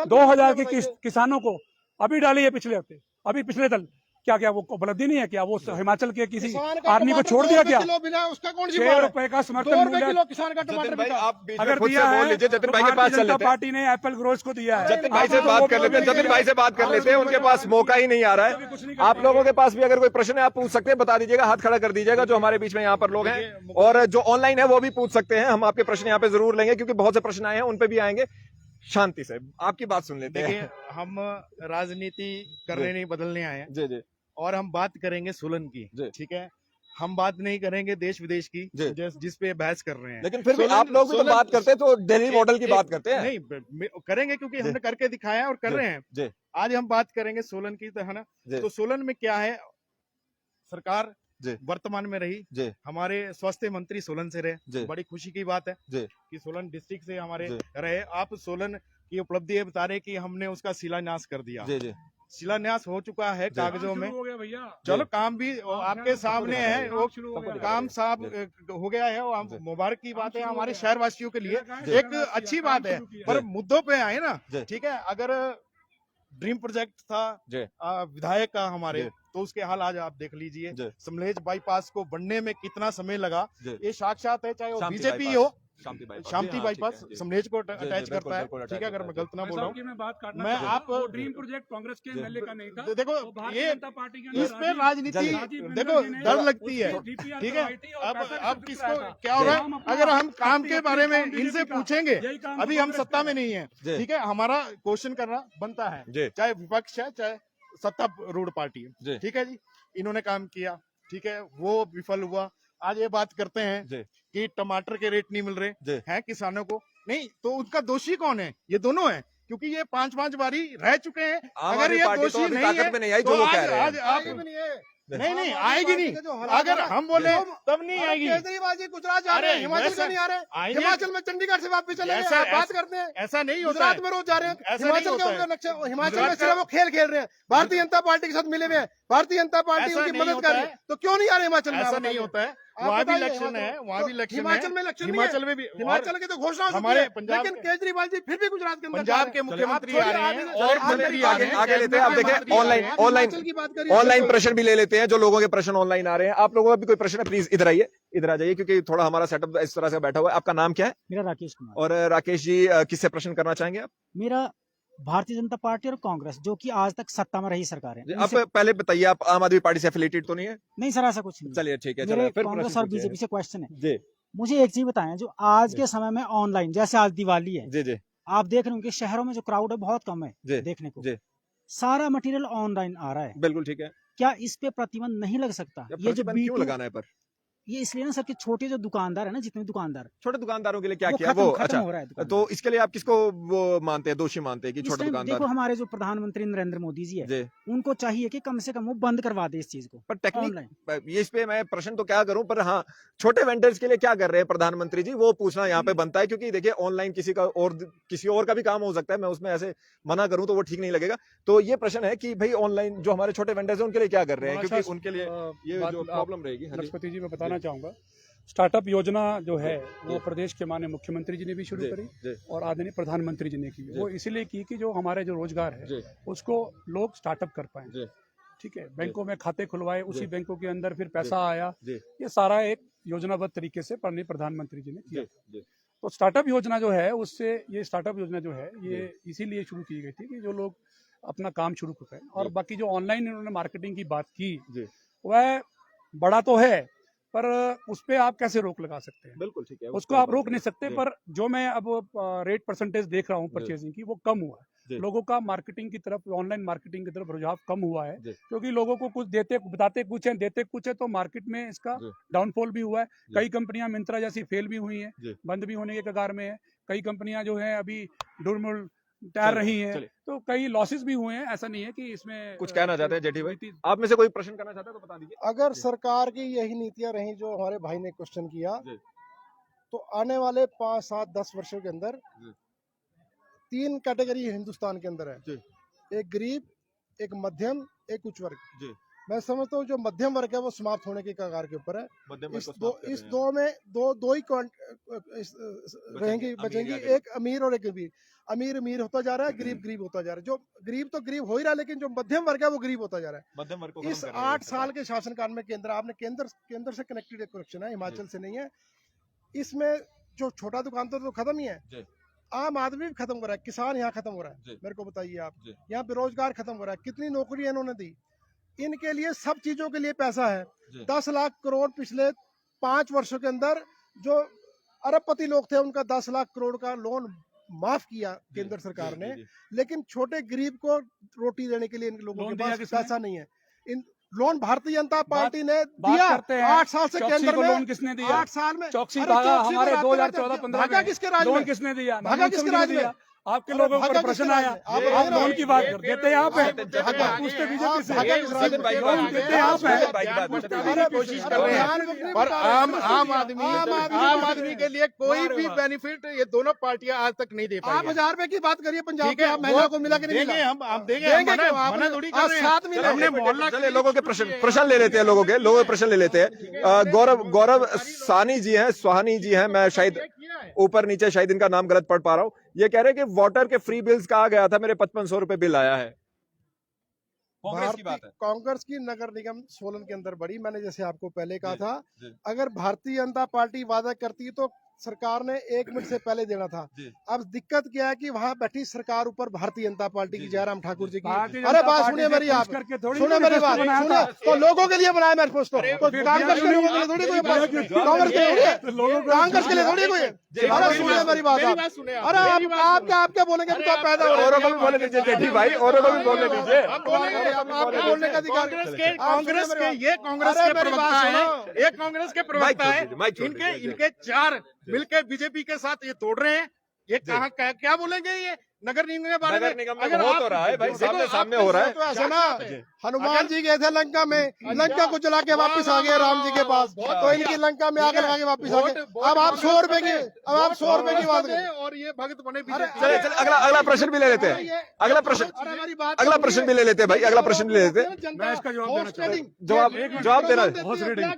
2000 की किस्त किसानों को अभी डाली है पिछले हफ्ते, अभी पिछले दल। क्या क्या वो उपलब्धि नहीं है क्या? वो हिमाचल के किसी आदमी को छोड़ दिया क्या? उसका कौन सी 6 रुपए का समर्थन मूल्य किलो किसान का टमाटर जतिन भाई बिका। आप बीच में अगर खुद से दिया बोल है लीजिए, जतिन तो भाई के पास भारतीय चल जनता लेते हैं। पार्टी ने एप्पल ग्रोवर्स को दिया है। जतिन भाई से बात कर लेते हैं, जतिन भाई से बात कर लेते हैं, उनके पास मौका ही नहीं आ रहा है। आप लोगों के पास भी अगर कोई प्रश्न है आप पूछ सकते हैं, बता दीजिएगा, हाथ खड़ा कर दीजिएगा, जो हमारे बीच में यहाँ पर लोग हैं, और जो ऑनलाइन है वो भी पूछ सकते हैं। हम आपके प्रश्न यहाँ पे जरूर लेंगे, क्योंकि बहुत से प्रश्न आए हैं, उन पे भी आएंगे। शांति से आपकी बात सुन लेते देखिए, हैं। हम राजनीति करने नहीं, बदलने आए हैं, जी जी और हम बात करेंगे सोलन की। जी। ठीक है, हम बात नहीं करेंगे देश विदेश की, जी। जिस पे बहस कर रहे हैं। लेकिन फिर भी सोलन- आप लोग भी तो सोलन- बात करते हैं, तो दिल्ली मॉडल की बात करते हैं। नहीं करेंगे, क्योंकि जी। हमने करके दिखाया है और कर जी। रहे हैं। जी आज हम बात करेंगे सोलन की, तो है ना। जी। तो सोलन में क्या है, सरकार जी। वर्तमान में रही, जी हमारे स्वास्थ्य मंत्री सोलन से जी। रहे, बड़ी खुशी की बात है जी। कि सोलन डिस्ट्रिक्ट से हमारे जी। रहे। आप सोलन की उपलब्धि ये बता रहे कि हमने उसका शिलान्यास कर दिया। जी जी शिलान्यास हो चुका है कागजों में, हो गया भैया, चलो काम भी आपके सामने है, वो शुरू हो गया। काम साहब हो गया है, वो जी। मुबारक की बात है हमारे शहरवासियों के लिए, जी। एक अच्छी बात है। पर मुद्दों पे आए ना, जी। ठीक है, अगर ड्रीम प्रोजेक्ट था जी विधायक का हमारे, जी। तो उसके हाल आज आप देख लीजिए। जी। समलेज बाईपास को बनने में कितना समय लगा, जी। ये साक्षात है, चाहे वो शांति बीजेपी बाईपास। हो, शांति बाईपास। शांति जी, हाँ, बाईपास ठीक है, जी। समलेज को जी, अटैच बिल्कुल, करता है। बिल्कुल ठीक है, अगर मैं गलत ना बोल रहा हूँ। की मैं बात काटना मैं चाहता हूं। आप- वो ड्रीम प्रोजेक्ट कांग्रेस के जी। एमएलए का नहीं था। देखो वो भारतीय ये जनता पार्टी के अंदर इस पे राजनीति, राजीव देखो बिंदल जी ने डर लगती है, उसकी DPR ठीक है। करवाई थी और पैसा भी अब सब किसको कराया था। क्या हो रहा हम है, अपना अगर हम काम अपनी- के अपनी बारे में काम बीजेपी इनसे का, पूछेंगे, यही काम अभी तो हम कांग्रेस सत्ता का में नहीं है, जी। ठीक है, हमारा क्वेश्चन करना बनता है, जी चाहे विपक्ष है चाहे सत्तारूढ़ पार्टी जी। है। ठीक है जी, इन्होंने काम किया, ठीक है, वो विफल हुआ। आज ये बात करते हैं जी कि टमाटर के रेट नहीं मिल जी। रहे हैं किसानों को, नहीं तो उनका दोषी कौन है? ये दोनों है, क्योंकि ये 5-5 बारी रह चुके हैं। आम अगर आदमी ये पार्टी तो दोषी अभी नहीं ताकत है में नहीं आई, तो जो वो आज कह रहे हैं। आज आप आएगी भी नहीं है। नहीं नहीं आम आदमी आएगी पार्टी नहीं, के जो हालात अगर है ना, हम बोले देखो, तब नहीं आएगी। केजरीवाल जी गुजरात जा रहे हैं, अरे, हिमाचल वैसा- क्यों नहीं आ रहे? आएंगे। हिमाचल में चंडीगढ़ से वापस चले गए। ऐसा- आप बात ऐसा- करते हैं ऐसा नहीं होता गुजरात है। में रोज जा रहे हैं, ऐसा हिमाचल नहीं के होता उनका है। नक्शा, हिमाचल में गुजरात सिर्फ वो खेल खेल रहे हैं, भारतीय जनता पार्टी के साथ मिले हुए हैं, भारतीय जनता पार्टी ऐसा उनकी नहीं मदद होता कर रही है, है। तो क्यों नहीं आ रहे हिमाचल में? ऐसा आप नहीं बताइए। होता है, आप वहाँ भी बताइए, इलेक्शन है, हिमाचल- वहाँ भी तो इलेक्शन है। हिमाचल में इलेक्शन नहीं है। हिमाचल में भी, हिमाचल की तो घोषणा हो चुकी हमारे है, पंजाब लेकिन के- केजरीवाल जी फिर भी गुजरात के अंदर जा पंजाब रहे के हैं। मुख्यमंत्री आप आ रहे हैं थोड़ी और आगे- मंत्री आ रहे हैं। आगे लेते हैं। आप देखें मंत्री आ ऑनलाइन रहे हैं। ऑनलाइन हिमाचल की बात करिए। ऑनलाइन प्रश्न भी ले लेते हैं, जो लोगों के प्रश्न ऑनलाइन आ रहे हैं। आप लोगों का भी कोई प्रश्न है, प्लीज इधर आइए, इधर आ जाइए, क्योंकि थोड़ा हमारा सेटअप इस तरह से बैठा हुआ है। आपका नाम क्या है? मेरा राकेश कुमार। और राकेश जी, किससे प्रश्न करना चाहेंगे आप? मेरा भारतीय जनता पार्टी और कांग्रेस, जो कि आज तक सत्ता में रही सरकार है, आप पहले बताइए, आप आम आदमी पार्टी से एफिलेटेड तो नहीं है? नहीं सर, ऐसा कुछ नहीं। चलिए ठीक है, मेरे चलिए फिर कांग्रेस प्रश्न और पूछिए। बीजेपी से क्वेश्चन है। जी मुझे एक चीज बताएं, जो आज जी। के समय में ऑनलाइन, जैसे आज दिवाली है, जी जी आप देख रहे हो कि शहरों में जो क्राउड है बहुत कम है जी देखने को, जी सारा मटेरियल ऑनलाइन आ रहा है। बिल्कुल ठीक है। क्या इस पे प्रतिबंध नहीं लग सकता? ये जो प्रतिबंध क्यों B2 लगाना है? पर ये इसलिए ना सर कि छोटे जो दुकानदार है ना, जितने दुकानदार, छोटे दुकानदारों के लिए क्या वो किया खत्म वो? खत्म अच्छा, हो रहा है दुकानदार। तो इसके लिए आप किसको वो मानते हैं, दोषी मानते हैं कि इस छोटे टाइम दुकानदार? देखो, हमारे जो प्रधानमंत्री नरेंद्र मोदी जी है, जी उनको चाहिए कि कम से कम वो बंद करवा दे इस चीज को पर टेक्निक, ऑनलाइन। ये इस पे मैं प्रश्न तो क्या करूं, पर हाँ, छोटे वेंडर्स के लिए क्या कर रहे हैं प्रधानमंत्री जी, वो पूछना यहाँ पे बनता है। क्योंकि देखिए, ऑनलाइन किसी और का भी काम हो सकता है, मैं उसमें ऐसे मना करूं तो वो ठीक नहीं लगेगा। तो ये प्रश्न है कि भाई ऑनलाइन जो हमारे छोटे वेंडर्स हैं उनके लिए क्या कर रहे हैं, क्योंकि उनके लिए ये जो प्रॉब्लम रहेगी। हाँ जी। लखपति जी, मैं बताना चाहूंगा, स्टार्टअप योजना जो है वो जी। प्रदेश के माननीय मुख्यमंत्री जी ने भी शुरू जी, करी जी, और आदरणीय प्रधानमंत्री जी ने की। वो इसलिए की कि जो हमारे जो रोजगार है जी, उसको लोग स्टार्टअप कर पाए। जी। ठीक है, बैंकों में खाते खुलवाए, उसी बैंकों के अंदर फिर पैसा आया, जी। ये सारा एक योजनाबद्ध तरीके से माननीय प्रधानमंत्री जी ने किया। तो स्टार्टअप योजना जो है, उससे ये स्टार्टअप योजना जो है ये इसीलिए शुरू की गई थी कि जो लोग अपना काम शुरू कर रहे हैं, और बाकी जो ऑनलाइन इन्होंने मार्केटिंग की बात की वह बड़ा तो है, पर उस पर आप कैसे रोक लगा सकते हैं? बिल्कुल ठीक है, उसको आप रोक नहीं सकते, पर जो मैं अब रेट परसेंटेज देख रहा हूँ परचेजिंग की, वो कम हुआ है। लोगों का मार्केटिंग की तरफ, ऑनलाइन मार्केटिंग की तरफ रुझाव कम हुआ है, क्योंकि लोगों को कुछ बताते कुछ है, देते कुछ है, तो मार्केट में इसका डाउनफॉल भी हुआ है। कई कंपनियां मिंत्रा जैसी फेल भी हुई हैं, बंद भी होने के कगार में है। कई कंपनियां जो है अभी डुरमुल तैर रही हैं, तो कई लॉसेस भी हुए हैं। ऐसा नहीं है कि इसमें कुछ कहना चाहते हैं जेठी भाई? आप में से कोई प्रश्न करना चाहता है तो बता दीजिए। अगर सरकार की यही नीतियां रही जो हमारे भाई ने क्वेश्चन किया, तो आने वाले 5, 7, 10 वर्षों के अंदर 3 कैटेगरी हिंदुस्तान के अंदर है। एक गरीब, एक मध्यम, एक उच्च वर्ग। मैं समझता हूँ जो मध्यम वर्ग है वो समाप्त होने के कगार के ऊपर है। इस दो में दो ही रहेंगी, बचेंगी, एक अमीर और एक गरीब। अमीर होता जा रहा है, गरीब होता जा रहा है। जो गरीब तो गरीब हो ही रहा है, लेकिन जो मध्यम वर्ग है वो गरीब होता जा रहा है। मध्यम वर्ग को इस 8 साल के शासनकाल में केंद्र से कनेक्टेड क्वेश्चन है, हिमाचल से नहीं है। इसमें जो छोटा दुकानदार तो खत्म ही है, आम आदमी भी खत्म हो रहा है, किसान यहाँ खत्म हो रहा है। मेरे को बताइए आप, यहाँ बेरोजगार खत्म हो रहा है। कितनी नौकरी इन्होंने दी, इनके लिए सब चीजों के लिए पैसा है। 10 लाख करोड़ पिछले 5 वर्षों के अंदर जो अरबपति लोग थे उनका 10 लाख करोड़ का लोन माफ किया केंद्र सरकार ने, लेकिन छोटे गरीब को रोटी देने के लिए इन लोगों के पास पैसा नहीं है। इन लोन भारतीय जनता पार्टी ने दिया 8 साल से केंद्र में। लोन किसने दिया? 8 साल में चौकसी भागा हमारे 2014-15 में किसके राज में? लोन किसने दिया? भागा किसके राज में? आपके लोगों पर प्रश्न आया, आप लोन की बात कर देते हैं आप है, पूछते बीजेपी से, लोन देते हैं आप है, कोशिश कर रहे हैं, पर आम आदमी के लिए कोई भी बेनिफिट ये दोनों पार्टियां आज तक नहीं दे पाई। आप 1000 रुपए की बात करिए, पंजाब के महिला को मिला कि नहीं मिला? हम देंगे, मना थोड़ी कर रहे हैं। 7 मिले हमने मोहल्ला चलिए लोगों के प्रश्न ले लेते हैं, लोगों के प्रश्न ले लेते हैं। गौरव सानी जी हैं, सुहानी जी हैं, मैं शायद ऊपर नीचे शायद इनका नाम गलत पढ़ पा रहा हूं। ये कह रहे हैं कि वाटर के फ्री बिल्स कहा गया था, मेरे 5500 रुपए बिल आया है। कांग्रेस की बात है। कांग्रेस की नगर निगम सोलन के अंदर बढ़ी। मैंने जैसे आपको पहले कहा था, अगर भारतीय जनता पार्टी वादा करती तो सरकार ने 1 मिनट से पहले देना था। अब दिक्कत क्या है कि वहाँ बैठी सरकार ऊपर भारतीय जनता पार्टी की, जयराम ठाकुर जी की। अरे बात सुनिए मेरी, आप सुनिए मेरी बात, सुनिए। तो लोगों के लिए बनाया मैनिफेस्टो, तो कांग्रेस के लोगों के लिए थोड़ी कोई, कांग्रेस के लिए थोड़ी कोई। अरे सुनिए मेरी बात, अरे आप क्या बोलेंगे? तो पैदा औरों को भी बोलने दीजिए जेठी भाई, औरों को भी बोलने दीजिए। आपको बोलने का अधिकार। कांग्रेस के प्रवक्ता है, इनके 4 मिलकर बीजेपी के साथ ये तोड़ रहे हैं। ये कहाँ क्या बोलेंगे? ये नगर निगम के बारे में अगर हो तो रहा है भाई, सामने हो रहा है। तो ऐसा ना, हनुमान जी गए थे लंका में, लंका को जला के वापस आ गए राम जी के पास, तो इनकी लंका में आकर आगे वापस आ गए। अब आप 100 रुपए की बात करें, और ये भगत बने। चले अगला प्रश्न भी ले लेते हैं। अगला प्रश्न भी ले लेते हैं भाई, अगला प्रश्न भी ले लेते हैं। मैं इसका जवाब देना।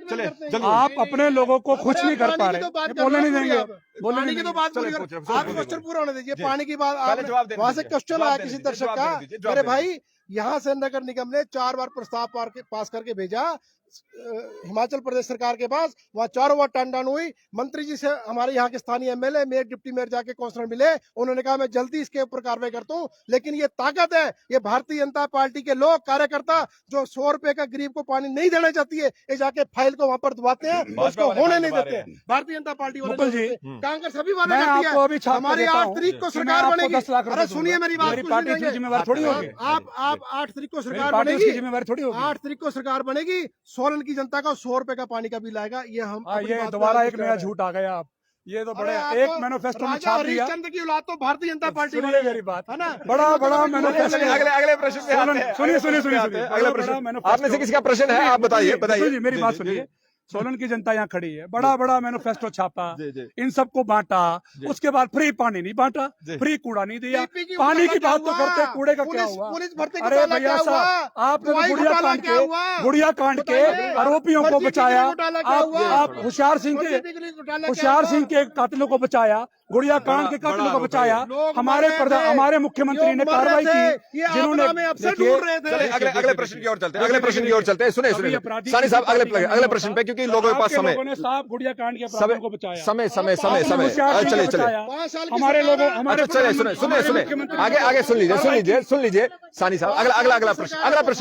चले, आप अपने लोगों को खुश नहीं कर पा रहे, बोलने नहीं देंगे, पानी की तो बात आप क्वेश्चन पूरा होने दीजिए। पानी की बात वहां से क्वेश्चन आया किसी दर्शक का, मेरे भाई यहाँ से नगर निगम ने 4 बार प्रस्ताव पास करके भेजा हिमाचल प्रदेश सरकार के पास, वहाँ 4 बार टंडन हुई। मंत्री जी से हमारे यहाँ के स्थानीय एमएलए, मेयर, डिप्टी मेयर जाके काउंसलर मिले, उन्होंने कहा मैं जल्दी इसके ऊपर कार्रवाई करता हूँ। लेकिन ये ताकत है, ये भारतीय जनता पार्टी के लोग कार्यकर्ता जो 100 रुपए का गरीब को पानी नहीं देना चाहती है, ये जाके फाइल को वहाँ पर दबाते हैं, उसको होने नहीं देते हैं। भारतीय जनता पार्टी वाले, कांग्रेस अभी वाले हमारी 8 तारीख को सरकार बनेगी। अरे सुनिए मेरी बात, जिम्मेवार थोड़ी होगी। आप 8 तारीख को सरकार बनेगी, जिम्मेवार थोड़ी होगी। 8 तारीख को सरकार बनेगी, सोलन की जनता का 100 रुपए का पानी का बिल आएगा। ये हम ये दोबारा एक नया झूठ आ गया। आप ये तो बड़े एक मैनिफेस्टो में छाप दिया। हरिश्चंद्र की औलाद तो भारतीय जनता पार्टी सुनिए मेरी बात है ना, बड़ा मैनिफेस्टो। अगले प्रश्न पे आते हैं। सुनिए अगला प्रश्न आप में से किसी का प्रश्न है, आप बताइए मेरी बात सुनिए। सोलन की जनता यहाँ खड़ी है, बड़ा बड़ा मैनिफेस्टो छापा, जी, जी। इन सबको बांटा, जी। उसके बाद फ्री पानी नहीं बांटा, जी। फ्री कूड़ा नहीं दिया। TP की पानी की घोटाला बात तो क्या करते, हुआ? कूड़े का क्या पुलिस हुआ? पुलिस भर्ती अरे घोटाला भैया क्या हुआ? साहब, आपने तो दवाई गुड़िया घोटाला कांड क्या के हुआ? गुड़िया कांड के बताइए। आरोपियों को फर्जी बचाया, डिग्री घोटाला क्या हुआ? आप होशियार सिंह के डिग्री घोटाला क्या होशियार हुआ? सिंह के कातिलों को बचाया, गुड़िया कांड के बड़ा कातिलों को आरोप है बचाया। लोग हमारे मर रहे थे, हमारे मुख्यमंत्री ने लोग मर कार्रवाई रहे थे, की, ये जिन्होंने आपदा में अफसर देखिए- ढूंढ रहे थे। चलिए अगले अगले प्रश्न की ओर चलते हैं, अगले प्रश्न की ओर चलते हैं। सुने अभी सुने अपराधी सानी साहब, किसी पार्टी का अगले नहीं प्रश्न होता। पे, क्योंकि लोगों के पास आपके समय लोगों ने साहब गुड़िया कांड के समय अपराधियों को बचाया। समय समय समय आपने समय होशियार सिंह को चलिए चलिए। बचाया। 5 साल की हमारे सरकार लोगों है। हमारे अच्छा चलिए सुने सुने हमारे सुने मुख्यमंत्री आगे आगे सुन लीजिए सुन कार्रवाई लीजिए की। सुन लीजिए सानी साहब, अगला अगला अगला प्रश्न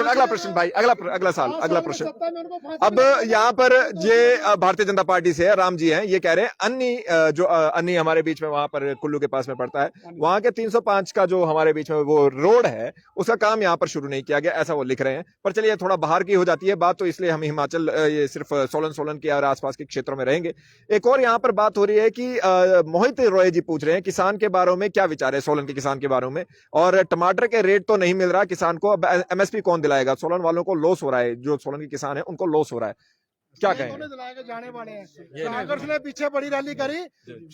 अगला प्रश्न भाई, अगला साल अगला प्रश्न। सत्ता में उनको फांसी अब यहाँ पर ये भारतीय जनता पार्टी से है, राम जी हैं, ये कह रहे हैं अन्नी जो अन्नी हमारे बीच में वहां पर कुल्लू के पास में पड़ता है, वहां के 305 का जो हमारे बीच में वो रोड है उसका काम यहाँ पर शुरू नहीं किया गया, ऐसा वो लिख रहे हैं। पर चलिए थोड़ा बाहर की हो जाती है बात, तो इसलिए हम हिमाचल ये सिर्फ सोलन के और आसपास के क्षेत्रों में रहेंगे। एक और यहाँ पर बात हो रही है कि मोहित रॉय जी पूछ रहे हैं किसान के बारे में क्या विचार है, सोलन के किसान के बारे में, और टमाटर के रेट तो नहीं मिल रहा किसान को, अब एमएसपी कौन दिलाएगा? सोलन वालों को लॉस हो रहा है, जो सोलन के किसान है उनको लॉस हो रहा है, क्या कहें? उन्होंने दिलाएगा, जाने वाले हैं। कांग्रेस ने पीछे बड़ी रैली करी,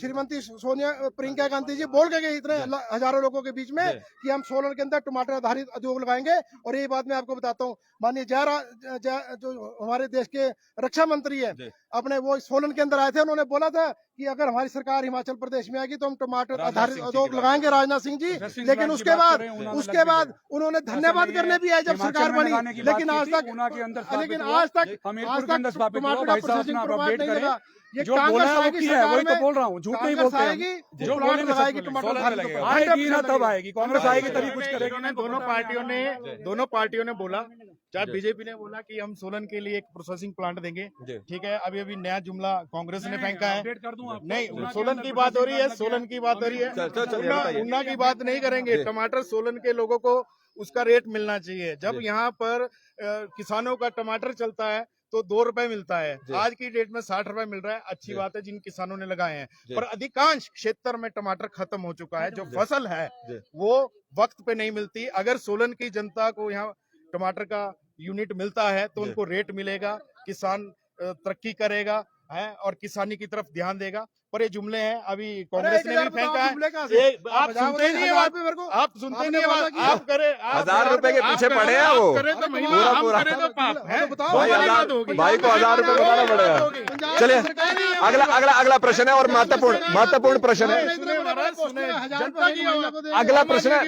श्रीमती सोनिया प्रियंका गांधी जी बोल के गए इतने हजारों लोगों के बीच में कि हम सोलन के अंदर टमाटर आधारित उद्योग लगाएंगे। और यही बात मैं आपको बताता हूँ, माननीय जो हमारे देश के रक्षा मंत्री है, अपने वो सोलन के अंदर आए थे, उन्होंने बोला था कि अगर हमारी सरकार हिमाचल प्रदेश में आएगी तो हम टमाटर आधारित उद्योग लगाएंगे, राजनाथ सिंह जी। लेकिन उसके बाद उन्होंने धन्यवाद करने भी आए जब सरकार बनी, लेकिन आज तक टमाटर का प्रोसेसिंग प्लांट नहीं लगा। ये जो कांग्रेस बोला है वो आएगी किया है, वही सरकार तो बोल रहा हूँ, झूठ नहीं कांग्रेस बोलते हैं। आएगी, जो प्लांट बोलेंगे लगाएगी, सब टमाटर सोलन आधारित लगेगा। उद्योग। आएगी ना तब आएगी, कांग्रेस आएगी तभी कुछ करेगी ना। दोनों पार्टियों ने बोला, चाहे बीजेपी ने बोला कि हम सोलन के लिए एक प्रोसेसिंग प्लांट देंगे, ठीक है। अभी अभी नया जुमला कांग्रेस ने फेंका है। अपडेट कर दूं आपको। नहीं, सोलन की बात हो रही है, सोलन की बात हो रही है, उन्ना की बात नहीं करेंगे। टमाटर सोलन के लोगों को उसका रेट मिलना चाहिए। जब यहाँ पर किसानों का टमाटर चलता है तो 2 रुपए मिलता है, आज की डेट में 60 रुपए मिल रहा है। अच्छी बात है जिन किसानों ने लगाए हैं, पर अधिकांश क्षेत्र में टमाटर खत्म हो चुका है। जो फसल है वो वक्त पे नहीं मिलती। अगर सोलन की जनता को यहाँ टमाटर का यूनिट मिलता है तो उनको रेट मिलेगा, किसान तरक्की करेगा है और किसानी की तरफ ध्यान देगा। पर ये जुमले हैं, अभी कांग्रेस ने भी फेंका है। आप सुनते नहीं है, आप सुनते नहीं है, आप करे 1000 रुपए के पीछे पड़े हैं वो, पूरा भाई को 1000 रुपए बताना पड़ेगा। चलिए अगला प्रश्न है और महत्वपूर्ण प्रश्न है। अगला प्रश्न है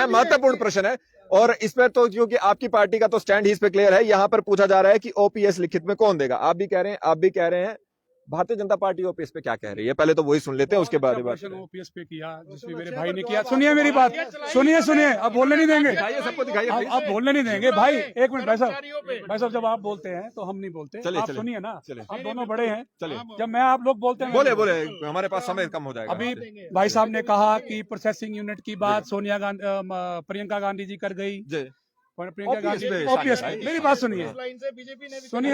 महत्वपूर्ण प्रश्न है और इस पर तो क्योंकि आपकी पार्टी का तो स्टैंड ही इस पे क्लियर है। यहाँ पर पूछा जा रहा है कि ओपीएस लिखित में कौन देगा? आप भी कह रहे हैं भारतीय जनता पार्टी ओपीएस पे क्या कह रही है, पहले तो वही सुन लेते हैं, उसके बाद ओपीएस पे किया जिसमें मेरे भाई ने किया। सुनिए मेरी बात, सुनिए अब बोलने नहीं देंगे, सबको दिखाइए अब बोलने नहीं देंगे भाई। एक मिनट भाई साहब, जब आप बोलते हैं तो हम नहीं बोलते, आप सुनिए ना, आप दोनों बड़े हैं। जब मैं आप लोग बोलते हैं बोले हमारे पास समय कम हो जाएगा। अभी भाई साहब ने कहा कि प्रोसेसिंग यूनिट की बात प्रियंका गांधी जी कर गई। प्रियंका गांधी ओपीएस, मेरी बात सुनिए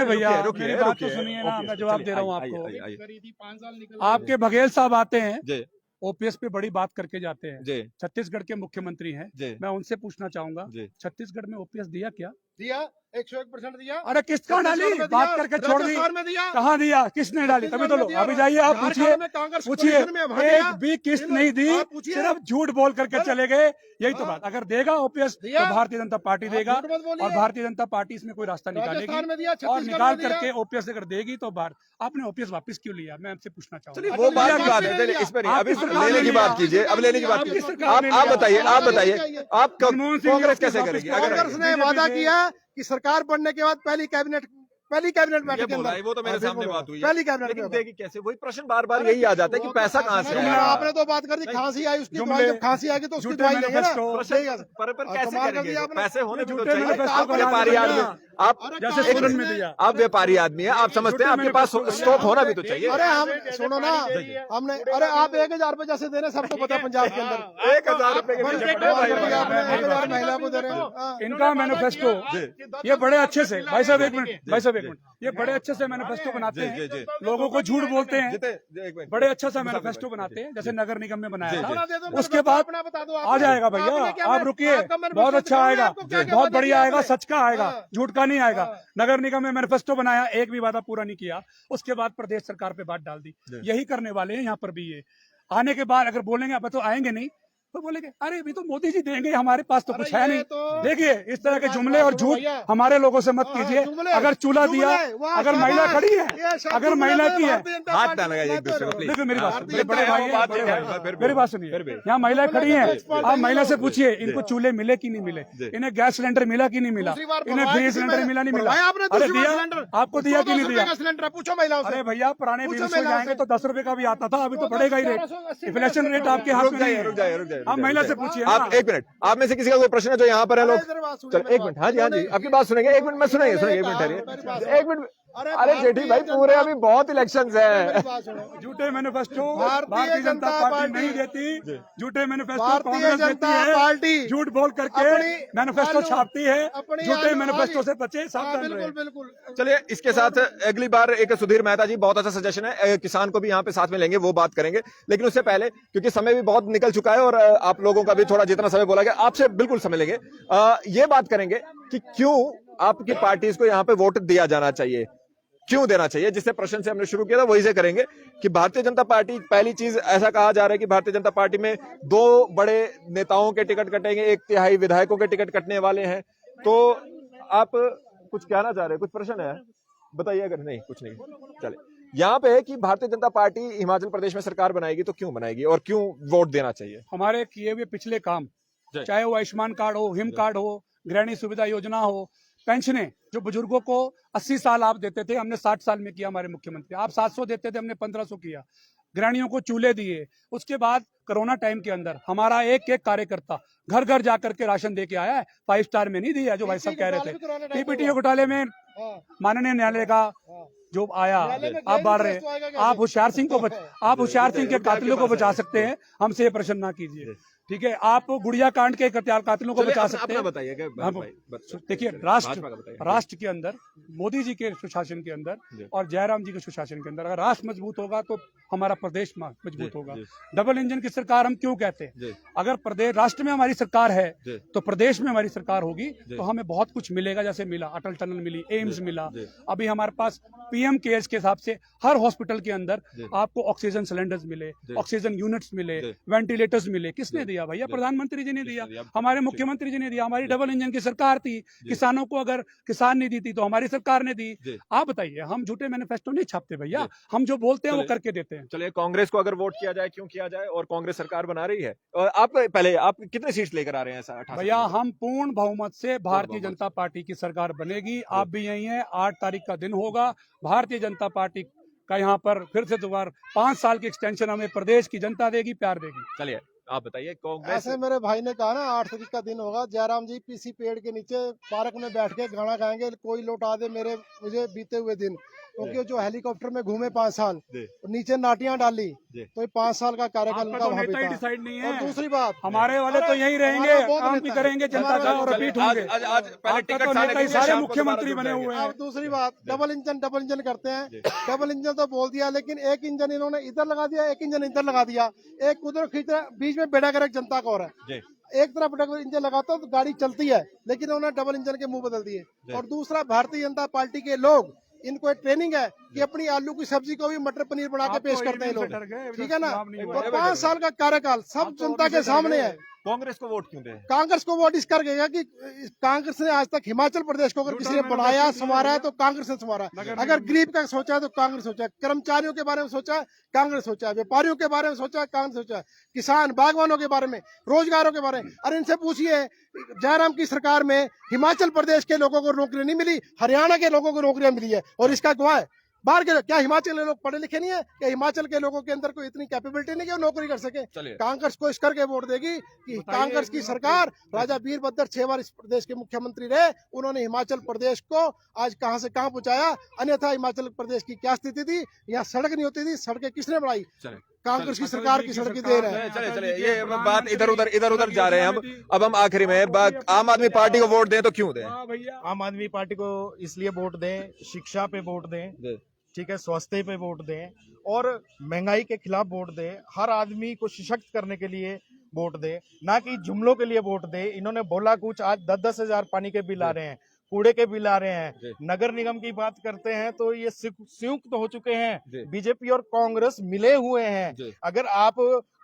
भैया, मेरी बात तो सुनिए ना, मैं जवाब दे रहा हूँ आपको। आपके बघेल साहब आते हैं, ओपीएस पे बड़ी बात करके जाते हैं, छत्तीसगढ़ के मुख्यमंत्री हैं, मैं उनसे पूछना चाहूंगा छत्तीसगढ़ में ओपीएस दिया क्या? दिया 101% दिया। अरे किस्त कहाँ डाली? बात करके छोड़ दी, कहाँ दिया? किसने डाली? तभी तो लो, अभी जाइए आप पूछिए, एक भी किस्त नहीं दी, सिर्फ झूठ बोल करके चले गए। यही तो बात, अगर देगा ओपीएस तो भारतीय जनता पार्टी देगा, और भारतीय जनता पार्टी इसमें कोई रास्ता निकालेगी, और निकाल करके ओपीएस अगर देगी तो आपने ओपीएस वापस क्यों लिया? मैं आपसे पूछना चाहूंगा। वो बात है, इस पर अभी लेने की बात कीजिए, अब लेने की बात कीजिए। आप बताइए आप कांग्रेस कैसे करेगी? कांग्रेस ने वादा किया कि सरकार बनने के बाद पहली कैबिनेट बैठक के अंदर, वो तो मेरे सामने बात हुई है, पहली कैबिनेट लेकिन देखिए कैसे वही प्रश्न बार यही आ जाता है कि पैसा कहाँ से आएगा? आपने तो बात कर दी, खांसी आई उसकी दवाई, जब खांसी आएगी तो उसकी दवाई लेंगे ना। पर कैसे करेंगे? पैसे होने भी तो झूठे चाहिए। मैनिफेस्टो आप व्यापारी आदमी, आप जैसे सोलन में दिया, आप व्यापारी आदमी है, आप समझते हैं आपके पास स्टॉक होना भी तो चाहिए। अरे हम सुनो ना, हमने आप 1000 रुपए जैसे दे रहे, सबको पता है पंजाब के अंदर 1000 रुपए के पीछे पड़े भाई। आपने 1000 महिला को दे रहे हैं। इनका मैनिफेस्टो ये बड़े अच्छे से, भाई साहब एक मिनट, ये बड़े अच्छे से मैनिफेस्टो बनाते हैं, लोगों को झूठ बोलते हैं, बड़े अच्छा सा मैनिफेस्टो बनाते हैं, जैसे नगर निगम में बनाया था। उसके बाद आ जाएगा भैया, आप रुकिए, बहुत अच्छा आएगा, बहुत बढ़िया आएगा, सच का आएगा, झूठ का नहीं आएगा। नगर निगम में मैनिफेस्टो बनाया, एक भी वादा पूरा नहीं किया, उसके बाद प्रदेश सरकार पे बात डाल दी। यही करने वाले हैं यहाँ पर भी। ये आने के बाद अगर बोलेंगे अब तो आएंगे नहीं, तो बोलेंगे अरे अभी तो मोदी जी देंगे, हमारे पास तो कुछ है नहीं। देखिए इस तरह के जुमले और झूठ हमारे लोगों से मत कीजिए। अगर चूल्हा दिया, अगर महिला खड़ी है, अगर महिला की है, हाथ ना लगाइए एक दूसरे को प्लीज। देखो मेरी बात, बड़े भाई मेरी बात सुनिए, यहाँ महिला खड़ी है, आप महिला से पूछिए इनको चूल्हे मिले कि नहीं मिले, इन्हें गैस सिलेंडर मिला कि नहीं मिला, इन्हें फ्री सिलेंडर मिला नहीं मिला, अरे दिया आपको, दिया कि नहीं दिया? सिलेंडर पूछो महिलाओं से। अरे भैया पुराने बिल में जाएंगे तो 10 रुपए का भी आता था, अभी तो बढ़ेगा ही रेट। इन्फ्लेशन रेट आपके हाथ में नहीं है। रुक जाइए आप महिला से पूछिए। आप एक मिनट, आप में से किसी का कोई प्रश्न है जो यहाँ पर है लोग? चलो एक मिनट, हाँ जी आपकी बात सुनेंगे, एक मिनट में सुनेंगे, एक मिनट ठहरिए, एक मिनट। अरे जेठी भाई पूरे अभी बहुत इलेक्शंस है। झूठे मैनिफेस्टो भारतीय जनता पार्टी नहीं देती, झूठे मैनिफेस्टो भारतीय कांग्रेस देती जनता है, पार्टी झूठ बोल करके मैनिफेस्टो छापती है, झूठे मैनिफेस्टो से बचे, सावधान रहे। बिल्कुल। चलिए इसके साथ अगली बार एक सुधीर मेहता जी, बहुत अच्छा सजेशन है, किसान को भी यहाँ पे साथ में लेंगे, वो बात करेंगे। लेकिन उससे पहले क्योंकि समय भी बहुत निकल चुका है और आप लोगों का भी थोड़ा जितना समय बोला गया, आपसे बिल्कुल समय लेंगे, ये बात करेंगे कि क्यों आपकी पार्टी को यहाँ पे वोट दिया जाना चाहिए, क्यों देना चाहिए। जिससे प्रश्न से हमने शुरू किया था वही से करेंगे कि भारतीय जनता पार्टी, पहली चीज ऐसा कहा जा रहा है कि भारतीय जनता पार्टी में 2 बड़े नेताओं के टिकट कटेंगे, 1/3 विधायकों के टिकट कटने वाले हैं। तो आप कुछ कहना चाह रहे हैं? कुछ प्रश्न है बताइए। अगर नहीं कुछ नहीं, चले यहाँ पे है कि भारतीय जनता पार्टी हिमाचल प्रदेश में सरकार बनाएगी तो क्यों बनाएगी और क्यों वोट देना चाहिए? हमारे किए हुए पिछले काम, चाहे वो आयुष्मान कार्ड हो, हिम कार्ड हो, गृहिणी सुविधा योजना हो, पेंशनें जो बुजुर्गों को 80 साल आप देते थे, हमने 60 साल में किया हमारे मुख्यमंत्री। आप 700 देते थे, हमने 1500 किया। गृहिणियों को चूल्हे दिए। उसके बाद कोरोना टाइम के अंदर हमारा एक एक कार्यकर्ता घर घर जाकर के राशन दे के आया है। 5 स्टार में नहीं दिया जो भाई साहब कह रहे थे। पीपीटी घोटाले में माननीय न्यायालय का जो आया, आप बात रहे, आप होशियार सिंह के कातिलों को बचा सकते हैं, हमसे ये प्रश्न ना कीजिए, ठीक है? आप गुड़िया कांड के कातिलों को बचा सकते हैं। बताइए। देखिए राष्ट्र के अंदर, मोदी जी के सुशासन के अंदर और जयराम जी के सुशासन के अंदर अगर राष्ट्र मजबूत होगा तो हमारा प्रदेश मजबूत होगा। डबल इंजन की सरकार हम क्यों कहते हैं? अगर प्रदेश राष्ट्र में हमारी सरकार है तो प्रदेश में हमारी सरकार होगी तो हमें बहुत कुछ मिलेगा। जैसे मिला अटल टनल मिली, एम्स मिला, अभी हमारे पास पीएम केयर्स के हिसाब से हर हॉस्पिटल के अंदर आपको ऑक्सीजन सिलेंडर्स मिले, ऑक्सीजन यूनिट्स मिले, वेंटिलेटर्स मिले। किसने दिया भैया? प्रधानमंत्री जी ने दिया, हमारे मुख्यमंत्री जी ने दिया। हमारी डबल इंजन की सरकार थी, किसानों को अगर किसान नहीं दी थी तो हमारी सरकार ने दी। आप बताइए, हम झूठे मैनिफेस्टो नहीं छापते भैया, हम जो बोलते हैं वो करके देते हैं। चलिए कांग्रेस को अगर वोट किया जाए, क्यों किया जाए? और कांग्रेस सरकार बना रही है, और आप पहले आप कितने सीट्स लेकर आ रहे हैं? 68 भैया हम पूर्ण बहुमत से भारतीय जनता पार्टी की सरकार बनेगी। आप भी यही हैं, 8 तारीख का दिन होगा। भारतीय जनता पार्टी का यहाँ पर फिर से दोबारा 5 साल की एक्सटेंशन हमें प्रदेश की जनता देगी, प्यार देगी। चलिए आप बताइए। कांग्रेस, ऐसे मेरे भाई ने कहा ना 8 तारीख का दिन होगा, जयराम जी पीसी पेड़ के नीचे पार्क में बैठ के गाना गाएंगे, कोई लौटा दे मुझे बीते हुए दिन। क्योंकि जो हेलीकॉप्टर में घूमे 5 साल, नीचे नाटियां डाली, तो 5 साल का कार्यकाल उनका वहाँ बीता। डिसाइड नहीं है। और दूसरी बात, हमारे वाले तो यहीं रहेंगे, काम भी करेंगे जनता का और रिपीट होंगे। सारे मुख्यमंत्री बने हुए हैं। अब दूसरी बात, डबल इंजन करते हैं। डबल इंजन तो बोल दिया, लेकिन एक इंजन इन्होंने इधर लगा दिया, एक इंजन इधर लगा दिया, एक उधर खींच रहा, बीच में बेड़ा गर्क जनता का हो रहा है। एक तरफ डबल इंजन लगाता तो गाड़ी चलती है, लेकिन उन्होंने डबल इंजन के मुंह बदल दिए। और दूसरा, भारतीय जनता पार्टी के लोग, इनको एक ट्रेनिंग है कि अपनी आलू की सब्जी को भी मटर पनीर बना के पेश करते हैं लोग, ठीक है ना? और 5 साल का कार्यकाल सब जनता के सामने है। कांग्रेस को वोट क्यों दें? कांग्रेस को वोट इस कर गया कि कांग्रेस ने आज तक हिमाचल प्रदेश को अगर किसी ने बनाया संवारा है तो कांग्रेस ने संवारा। अगर गरीब का सोचा है तो कांग्रेस सोचा है, कर्मचारियों के बारे में सोचा है कांग्रेस सोचा है, व्यापारियों के बारे में सोचा है कांग्रेस सोचा है, किसान बागवानों के बारे में, रोजगारों के बारे में। अरे इनसे पूछिए, जयराम की सरकार में हिमाचल प्रदेश के लोगों को नौकरी नहीं मिली, हरियाणा के लोगों को नौकरियां मिली है, और इसका गवाह है बाहर के। क्या हिमाचल के लोग पढ़े लिखे नहीं है? क्या हिमाचल के लोगों के अंदर कोई इतनी कैपेबिलिटी नहीं है कि वो नौकरी कर सके? कांग्रेस को इस करके वोट देगी कि कांग्रेस की सरकार, राजा वीरभद्र 6 बार इस प्रदेश के मुख्यमंत्री रहे, उन्होंने हिमाचल प्रदेश को आज कहां से कहां पहुंचाया। अन्यथा हिमाचल प्रदेश की क्या स्थिति थी? यहाँ सड़क नहीं होती थी, सड़कें किसने बनाई? कांग्रेस की सरकार की सड़कें दे रहे हैं। चले ये बात इधर उधर जा रहे हैं हम। अब हम आखिरी में आम आदमी पार्टी को वोट दें तो क्यों दें? आम आदमी पार्टी को इसलिए वोट दें, शिक्षा पे वोट दें, ठीक है, स्वास्थ्य पे वोट दें, और महंगाई के खिलाफ वोट दें, हर आदमी को सशक्त करने के लिए वोट दें, ना कि जुमलों के लिए वोट दें। इन्होंने बोला कुछ, आज 10-10 हजार पानी के बिल आ रहे हैं। कूड़े के बिल आ रहे जी। हैं। नगर निगम की बात करते हैं तो ये संयुक्त हो चुके जी। हैं, बीजेपी और कांग्रेस मिले हुए हैं। जी। अगर आप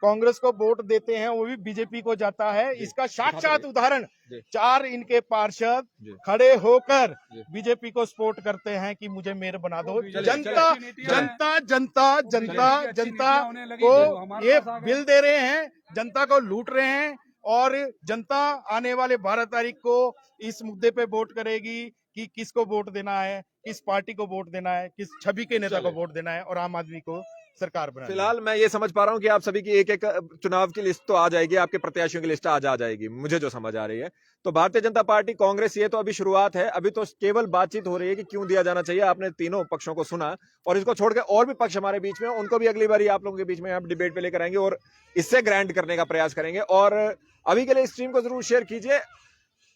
कांग्रेस को वोट देते हैं वो भी बीजेपी को जाता है। जी। इसका साक्षात दिखाते उदाहरण जी। 4 इनके पार्षद जी। खड़े होकर जी। बीजेपी को सपोर्ट करते हैं कि मुझे मेयर बना दो। बीजेपी चलिए, जनता की नीतियां हैं। जनता जनता वो बीजेपी जनता की अच्छी जनता नीतियां होने लगी को तो हमारे ये पास आ गए। बिल दे रहे हैं, जनता को लूट रहे हैं और जनता आने वाले 12 तारीख को इस मुद्दे पे वोट करेगी कि किसको वोट देना है, किस पार्टी को वोट देना है, किस छवि के नेता को चले। वोट देना है और आम आदमी को सरकार बनानी है। फिलहाल मैं ये समझ पा रहा हूँ कि आप सभी की एक एक चुनाव की लिस्ट तो आ जाएगी, आपके प्रत्याशियों की लिस्ट आ जाएगी, मुझे जो समझ आ रही है। तो भारतीय जनता पार्टी, कांग्रेस, ये तो अभी शुरुआत है, अभी तो केवल बातचीत हो रही है कि क्यों दिया जाना चाहिए। आपने तीनों पक्षों को सुना और इसको छोड़ के और भी पक्ष हमारे बीच में, उनको भी अगली बारी आप लोगों के बीच में हम डिबेट पे लेकर आएंगे और इससे ग्रैंड करने का प्रयास करेंगे। और अभी के लिए स्ट्रीम को जरूर शेयर कीजिए।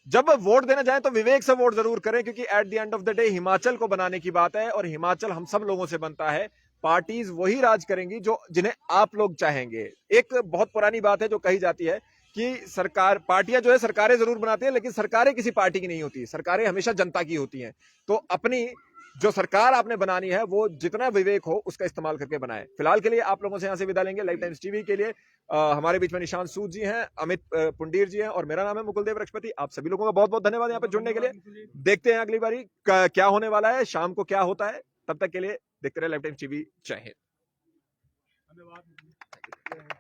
जब वोट देने जाए तो विवेक से वोट जरूर करें, क्योंकि at the end of the day Himachal को बनाने की बात है और हिमाचल हम सब लोगों से बनता है। पार्टीज वही राज करेंगी जो जिन्हें आप लोग चाहेंगे। एक बहुत पुरानी बात है जो कही जाती है कि सरकार, पार्टियां जो है सरकारें जरूर बनाती हैं, लेकिन सरकारें किसी पार्टी की नहीं होती, सरकारें हमेशा जनता की होती हैं। तो अपनी जो सरकार आपने बनानी है वो जितना विवेक हो उसका इस्तेमाल करके बनाए। फिलहाल के लिए आप लोगों से यहां से विदा लेंगे। लाइफ टाइम्स टीवी के लिए हमारे बीच में निशांत सूद जी हैं, अमित पुंडीर जी हैं और मेरा नाम है मुकुल देव रक्षपति। आप सभी लोगों का बहुत बहुत धन्यवाद यहाँ पे जुड़ने के लिए। देखते हैं अगली बारी क्या होने वाला है, शाम को क्या होता है। तब तक के लिए देखते रहे लाइफ टाइम्स टीवी। जय हिंद। धन्यवाद।